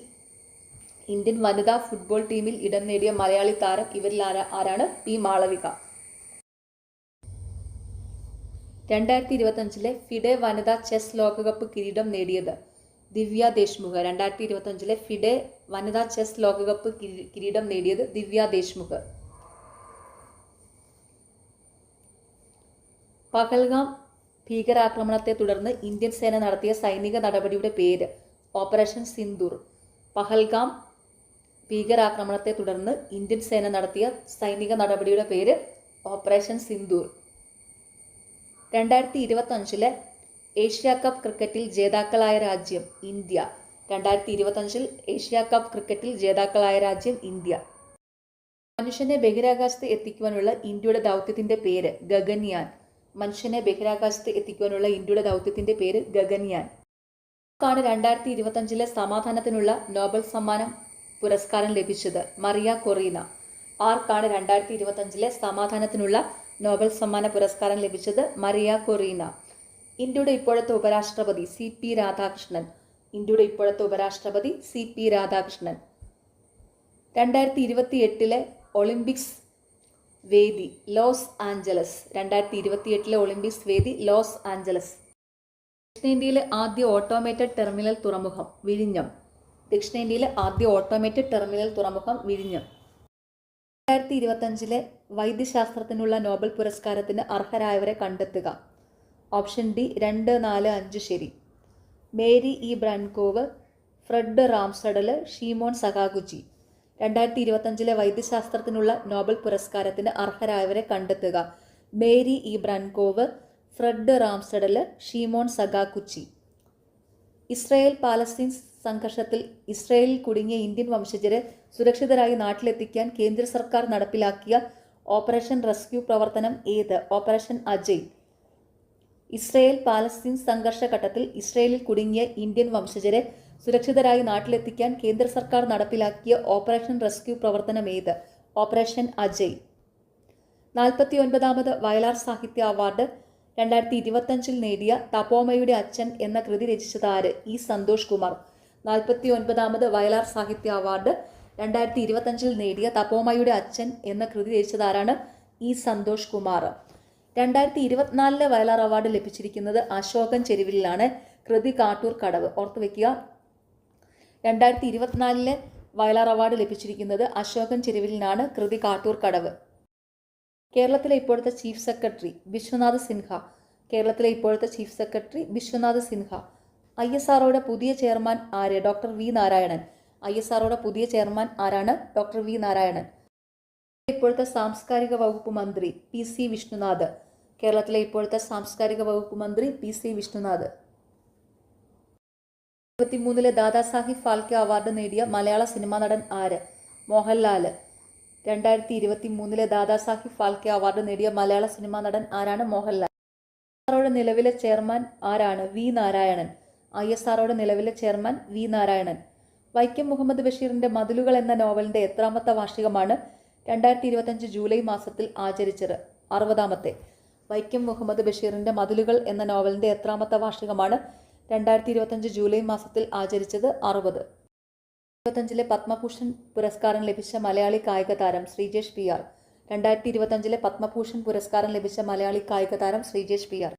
ഇന്ത്യൻ വനിതാ ഫുട്ബോൾ ടീമിൽ ഇടം നേടിയ മലയാളി താരം ഇവരിൽ ആരാണ്? പി മാളവിക. 2025 ഫിഡെ വനിതാ ചെസ് ലോകകപ്പ് കിരീടം നേടിയത് ദിവ്യ ദേശ്മുഖ്. 2025 ഫിഡെ വനിതാ ചെസ് ലോകകപ്പ് കിരീടം നേടിയത് ദിവ്യ ദേശ്മുഖ്. പഹൽഗാം ഭീകരാക്രമണത്തെ തുടർന്ന് ഇന്ത്യൻ സേന നടത്തിയ സൈനിക നടപടിയുടെ പേര്? ഓപ്പറേഷൻ സിന്ദൂർ. പഹൽഗാം ഭീകരാക്രമണത്തെ തുടർന്ന് ഇന്ത്യൻ സേന നടത്തിയ സൈനിക നടപടിയുടെ പേര് ഓപ്പറേഷൻ സിന്ദൂർ. 2025 ഏഷ്യ കപ്പ് ക്രിക്കറ്റിൽ ജേതാക്കളായ രാജ്യം ഇന്ത്യ. 2025 ഏഷ്യ കപ്പ് ക്രിക്കറ്റിൽ ജേതാക്കളായ രാജ്യം ഇന്ത്യ. മനുഷ്യനെ ബഹിരാകാശത്ത് എത്തിക്കുവാനുള്ള ഇന്ത്യയുടെ ദൗത്യത്തിന്റെ പേര് ഗഗൻയാൻ. മനുഷ്യനെ ബഹിരാകാശത്ത് എത്തിക്കുവാനുള്ള ഇന്ത്യയുടെ ദൗത്യത്തിന്റെ പേര് ഗഗൻയാൻ. ആർക്കാണ് 2025 സമാധാനത്തിനുള്ള നോബൽ സമ്മാനം പുരസ്കാരം ലഭിച്ചത്? മറിയ കൊറീന. ആർക്കാണ് 2025 സമാധാനത്തിനുള്ള നോബൽ സമ്മാന പുരസ്കാരം ലഭിച്ചത്? മറിയ കൊറീന. ഇന്ത്യയുടെ ഇപ്പോഴത്തെ ഉപരാഷ്ട്രപതി സി പി രാധാകൃഷ്ണൻ. ഇന്ത്യയുടെ ഇപ്പോഴത്തെ ഉപരാഷ്ട്രപതി സി പി രാധാകൃഷ്ണൻ. 2028 ഒളിമ്പിക്സ് വേദി ലോസ് ആഞ്ചലസ്. 2028 ഒളിമ്പിക്സ് വേദി ലോസ് ആഞ്ചലസ്. ദക്ഷിണേന്ത്യയിലെ ആദ്യ ഓട്ടോമേറ്റഡ് ടെർമിനൽ തുറമുഖം വിഴിഞ്ഞം. ദക്ഷിണേന്ത്യയിലെ ആദ്യ ഓട്ടോമേറ്റഡ് ടെർമിനൽ തുറമുഖം വിഴിഞ്ഞം. 2025 വൈദ്യശാസ്ത്രത്തിനുള്ള നോബൽ പുരസ്കാരത്തിന് അർഹരായവരെ കണ്ടെത്തുക. ഓപ്ഷൻ ഡി 2, 4, 5 ശരി. Mary E Brunkow, Fred Ramsdell, Shimon Sakaguchi. 2025 വൈദ്യശാസ്ത്രത്തിനുള്ള നോബൽ പുരസ്കാരത്തിന് അർഹരായവരെ കണ്ടെത്തുക. Mary E Brunkow, Fred Ramsdell, Shimon Sakaguchi. Israel Palestine സംഘർഷത്തിൽ ഇസ്രായേലിൽ കുടുങ്ങിയ ഇന്ത്യൻ വംശജരെ സുരക്ഷിതരായി നാട്ടിലെത്തിക്കാൻ കേന്ദ്ര സർക്കാർ നടപ്പിലാക്കിയ ഓപ്പറേഷൻ റെസ്ക്യൂ പ്രവർത്തനം ഏത്? ഓപ്പറേഷൻ അജയ്. ഇസ്രായേൽ പാലസ്തീൻ സംഘർഷഘട്ടത്തിൽ ഇസ്രായേലിൽ കുടുങ്ങിയ ഇന്ത്യൻ വംശജരെ സുരക്ഷിതരായി നാട്ടിലെത്തിക്കാൻ കേന്ദ്ര സർക്കാർ നടപ്പിലാക്കിയ ഓപ്പറേഷൻ റെസ്ക്യൂ പ്രവർത്തനം ഏത്? ഓപ്പറേഷൻ അജയ്. 49ാമത് വയലാർ സാഹിത്യ അവാർഡ് 2025 നേടിയ തപോമയുടെ അച്ഛൻ എന്ന കൃതി രചിച്ചത് ആര്? ഇ സന്തോഷ് കുമാർ. 49ാമത് വയലാർ സാഹിത്യ അവാർഡ് 2025 നേടിയ തപോമയുടെ അച്ഛൻ എന്ന കൃതി രചിച്ചത് ആരാണ്? ഇ സന്തോഷ് കുമാർ. 2024 വയലാർ അവാർഡ് ലഭിച്ചിരിക്കുന്നത് അശോകൻ ചെരുവിലാണ്. കൃതി കാട്ടൂർ കടവ്. ഓർത്തു വെക്കുക, 2024 വയലാർ അവാർഡ് ലഭിച്ചിരിക്കുന്നത് അശോകൻ ചെരുവിലിനാണ്. കൃതി കാട്ടൂർ കടവ്. കേരളത്തിലെ ഇപ്പോഴത്തെ ചീഫ് സെക്രട്ടറി വിശ്വനാഥ് സിൻഹ. കേരളത്തിലെ ഇപ്പോഴത്തെ ചീഫ് സെക്രട്ടറി വിശ്വനാഥ് സിൻഹ. ISROയുടെ പുതിയ ചെയർമാൻ ആര്? Doctor V Narayanan. ISROയുടെ പുതിയ ചെയർമാൻ ആരാണ്? Doctor V Narayanan. ഇപ്പോഴത്തെ സാംസ്കാരിക വകുപ്പ് മന്ത്രി PC വിഷ്ണുനാഥ്. കേരളത്തിലെ ഇപ്പോഴത്തെ സാംസ്കാരിക വകുപ്പ് മന്ത്രി PC വിഷ്ണുനാഥ്. 2023 ദാദാസാഹിബ് ഫാൽക്കെ അവാർഡ് നേടിയ മലയാള സിനിമാ നടൻ ആര്? മോഹൻലാൽ. 2023 ദാദാസാഹിബ് ഫാൽക്കെ അവാർഡ് നേടിയ മലയാള സിനിമാ നടൻ ആരാണ്? മോഹൻലാൽ. ISROയുടെ നിലവിലെ ചെയർമാൻ ആരാണ്? വി നാരായണൻ. ISROയുടെ നിലവിലെ ചെയർമാൻ വി നാരായണൻ. വൈക്കം മുഹമ്മദ് ബഷീറിന്റെ മതിലുകൾ എന്ന നോവലിന്റെ എത്രാമത്തെ വാർഷികമാണ് 2025 ജൂലൈ മാസത്തിൽ ആചരിച്ചത്? 60ാമത്തെ. വൈക്കം മുഹമ്മദ് ബഷീറിന്റെ മതിലുകൾ എന്ന നോവലിന്റെ എത്രാമത്തെ വാർഷികമാണ് 2025 ജൂലൈ മാസത്തിൽ ആചരിച്ചത്? 60. 2025 പത്മഭൂഷൺ പുരസ്കാരം ലഭിച്ച മലയാളി കായിക താരം ശ്രീജേഷ് PR. 2025 പത്മഭൂഷൺ പുരസ്കാരം ലഭിച്ച മലയാളി കായിക താരം ശ്രീജേഷ് PR.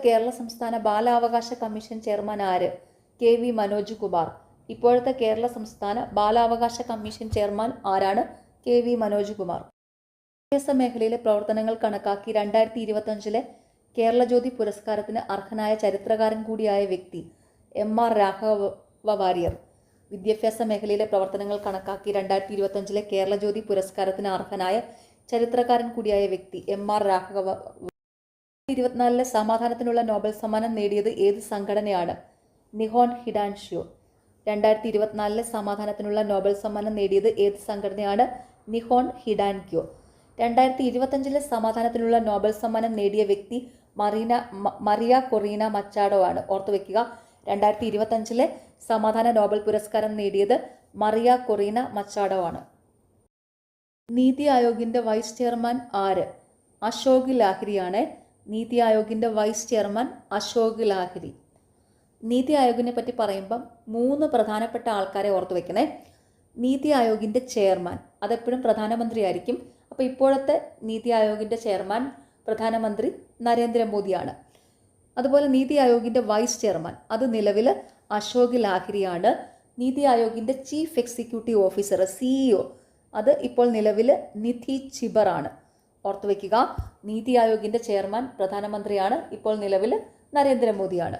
കേരള സംസ്ഥാന ബാലാവകാശ കമ്മീഷൻ ചെയർമാൻ ആര്? KV മനോജ് കുമാർ. ഇപ്പോഴത്തെ കേരള സംസ്ഥാന ബാലാവകാശ കമ്മീഷൻ ചെയർമാൻ ആരാണ്? KV മനോജ് കുമാർ. വിദ്യാഭ്യാസ മേഖലയിലെ പ്രവർത്തനങ്ങൾ കണക്കാക്കി 2025 കേരള ജ്യോതി പുരസ്കാരത്തിന് അർഹനായ ചരിത്രകാരൻ കൂടിയായ വ്യക്തി MR രാഘവ വാര്യർ. വിദ്യാഭ്യാസ മേഖലയിലെ പ്രവർത്തനങ്ങൾ കണക്കാക്കി 2025 കേരള ജ്യോതി പുരസ്കാരത്തിന് അർഹനായ ചരിത്രകാരൻ കൂടിയായ വ്യക്തി MR രാഘവ. 2024 സമാധാനത്തിനുള്ള നോബൽ സമ്മാനം നേടിയത് ഏത് സംഘടനയാണ്? നിഹോൺ ഹിഡാൻഷ്യോ. 2024 സമാധാനത്തിനുള്ള നോബൽ സമ്മാനം നേടിയത് ഏത് സംഘടനയാണ്? നിഹോൺ ഹിഡാൻക്യോ. 2025 സമാധാനത്തിനുള്ള നോബൽ സമ്മാനം നേടിയ വ്യക്തി മറിയ കൊറീന മച്ചാഡോ ആണ്. ഓർത്തുവെക്കുക, 2025 സമാധാന നോബൽ പുരസ്കാരം നേടിയത് മറിയ കൊറീന മച്ചാഡോ ആണ്. നീതി ആയോഗിന്റെ വൈസ് ചെയർമാൻ ആര്? അശോക് ലാഹിരിയാണ്. നീതി ആയോഗിന്റെ വൈസ് ചെയർമാൻ അശോക് ലാഹിരി. നീതി ആയോഗിനെ പറ്റി പറയുമ്പം 3 പ്രധാനപ്പെട്ട ആൾക്കാരെ ഓർത്തു വെക്കണേ. നീതി ആയോഗിന്റെ ചെയർമാൻ അതെപ്പോഴും പ്രധാനമന്ത്രി ആയിരിക്കും. അപ്പോൾ ഇപ്പോഴത്തെ നീതി ആയോഗിന്റെ ചെയർമാൻ പ്രധാനമന്ത്രി നരേന്ദ്രമോദിയാണ്. അതുപോലെ നീതി ആയോഗിന്റെ വൈസ് ചെയർമാൻ അത് നിലവിൽ അശോക് ലാഹിരിയാണ്. നീതി ആയോഗിന്റെ ചീഫ് എക്സിക്യൂട്ടീവ് ഓഫീസർ CEO അത് ഇപ്പോൾ നിലവിൽ നിധി ചിബറാണ്. ഓർത്തുവെക്കുക, നീതി ആയോഗിന്റെ ചെയർമാൻ പ്രധാനമന്ത്രിയാണ്, ഇപ്പോൾ നിലവിൽ നരേന്ദ്രമോദിയാണ്.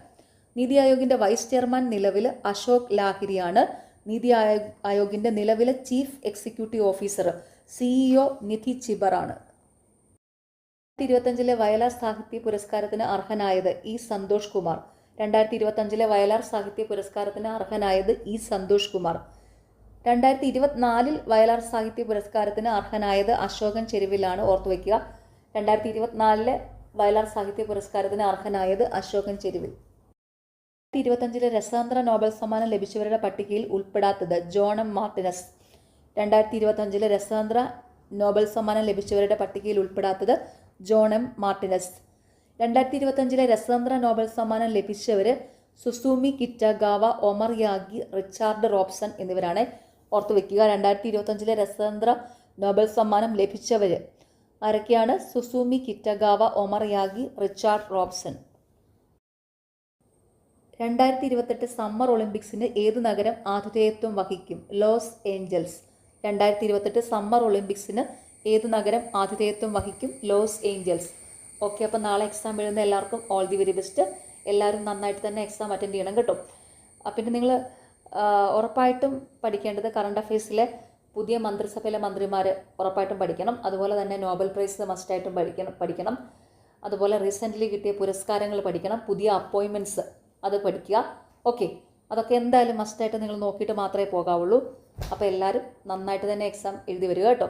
നീതി ആയോഗിന്റെ വൈസ് ചെയർമാൻ നിലവിൽ അശോക് ലാഹിരിയാണ്. നീതി ആയോഗിന്റെ നിലവിലെ ചീഫ് എക്സിക്യൂട്ടീവ് ഓഫീസർ CEO നിധി ചിബറാണ്. 2025 വയലാർ സാഹിത്യ പുരസ്കാരത്തിന് അർഹനായത് E സന്തോഷ് കുമാർ. 2025 വയലാർ സാഹിത്യ പുരസ്കാരത്തിന് അർഹനായത് E സന്തോഷ് കുമാർ. 2024 വയലാർ സാഹിത്യ പുരസ്കാരത്തിന് അർഹനായത് അശോകൻ ചെരുവിലാണ്. ഓർത്തുവയ്ക്കുക, 2024 വയലാർ സാഹിത്യ പുരസ്കാരത്തിന് അർഹനായത് അശോകൻ ചെരുവിൽ. 2025 രസാന്തര നോബൽ സമ്മാനം ലഭിച്ചവരുടെ പട്ടികയിൽ ഉൾപ്പെടാത്തത് ജോൺ M മാർട്ടിനസ്. 2025 രസാന്തര നോബൽ സമ്മാനം ലഭിച്ചവരുടെ പട്ടികയിൽ ഉൾപ്പെടാത്തത് ജോൺ M മാർട്ടിനസ്. 2025 രസാന്തര നോബൽ സമ്മാനം ലഭിച്ചവർ Susumu Kitagawa, Omar Yaghi, Richard Robson എന്നിവരാണ്. ഓർത്തുവെക്കുക, 2025 രസാന്തര നോബൽ സമ്മാനം ലഭിച്ചവർ ആരൊക്കെയാണ്? Susumu Kitagawa, Omar Yaghi, Richard Robson. 2028 summer ഒളിമ്പിക്സിന് ഏത് നഗരം ആതിഥേയത്വം വഹിക്കും? Los Angeles. 2028 സമ്മർ ഒളിമ്പിക്സിന് ഏത് നഗരം ആതിഥേയത്വം വഹിക്കും? Los Angeles. ഓക്കെ, അപ്പോൾ നാളെ എക്സാം എഴുതുന്ന എല്ലാവർക്കും ഓൾ ദി വെരി ബെസ്റ്റ്. എല്ലാവരും നന്നായിട്ട് തന്നെ എക്സാം അറ്റൻഡ് ചെയ്യണം കേട്ടോ. പിന്നെ നിങ്ങൾ ഉറപ്പായിട്ടും പഠിക്കേണ്ടത് കറണ്ട് അഫയേഴ്സിലെ പുതിയ മന്ത്രിസഭയിലെ മന്ത്രിമാർ ഉറപ്പായിട്ടും പഠിക്കണം. അതുപോലെ തന്നെ നോബൽ പ്രൈസ് മസ്റ്റായിട്ടും പഠിക്കണം. അതുപോലെ റീസെൻ്റ്ലി കിട്ടിയ പുരസ്കാരങ്ങൾ പഠിക്കണം. പുതിയ അപ്പോയിൻമെൻറ്റ്സ് അത് പഠിക്കുക. ഓക്കെ, അതൊക്കെ എന്തായാലും മസ്റ്റായിട്ട് നിങ്ങൾ നോക്കിയിട്ട് മാത്രമേ പോകാവുള്ളൂ. അപ്പോൾ എല്ലാവരും നന്നായിട്ട് തന്നെ എക്സാം എഴുതി വരിക കേട്ടോ.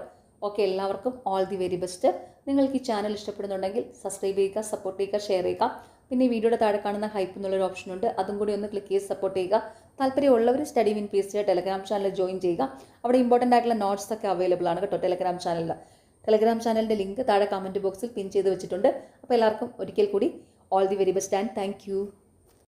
ഓക്കെ, എല്ലാവർക്കും ഓൾ ദി വെരി ബെസ്റ്റ്. നിങ്ങൾക്ക് ഈ ചാനൽ ഇഷ്ടപ്പെടുന്നുണ്ടെങ്കിൽ സബ്സ്ക്രൈബ് ചെയ്യുക, സപ്പോർട്ട് ചെയ്യുക, ഷെയർ ചെയ്യുക. പിന്നെ ഈ വീഡിയോയുടെ താഴെ കാണുന്ന ഹൈപ്പ് എന്നുള്ളൊരു ഓപ്ഷൻ ഉണ്ട്, അതും കൂടി ഒന്ന് ക്ലിക്ക് ചെയ്ത് സപ്പോർട്ട് ചെയ്യുക. താല്പര്യമുള്ളവർ study win PSC Telegram channel join ചെയ്യുക. അവിടെ ഇമ്പോർട്ടൻ്റ് ആയിട്ടുള്ള നോട്ട്സ് ഒക്കെ അവൈലബിൾ ആണ് കേട്ടോ ടെലഗ്രാം ചാനലിൽ. ടെലഗ്രാം ചാനലിൻ്റെ ലിങ്ക് താഴെ കമൻറ്റ് ബോക്സിൽ പിൻ ചെയ്ത് വെച്ചിട്ടുണ്ട്. അപ്പോൾ എല്ലാവർക്കും ഒരിക്കൽ കൂടി all the very best and thank you.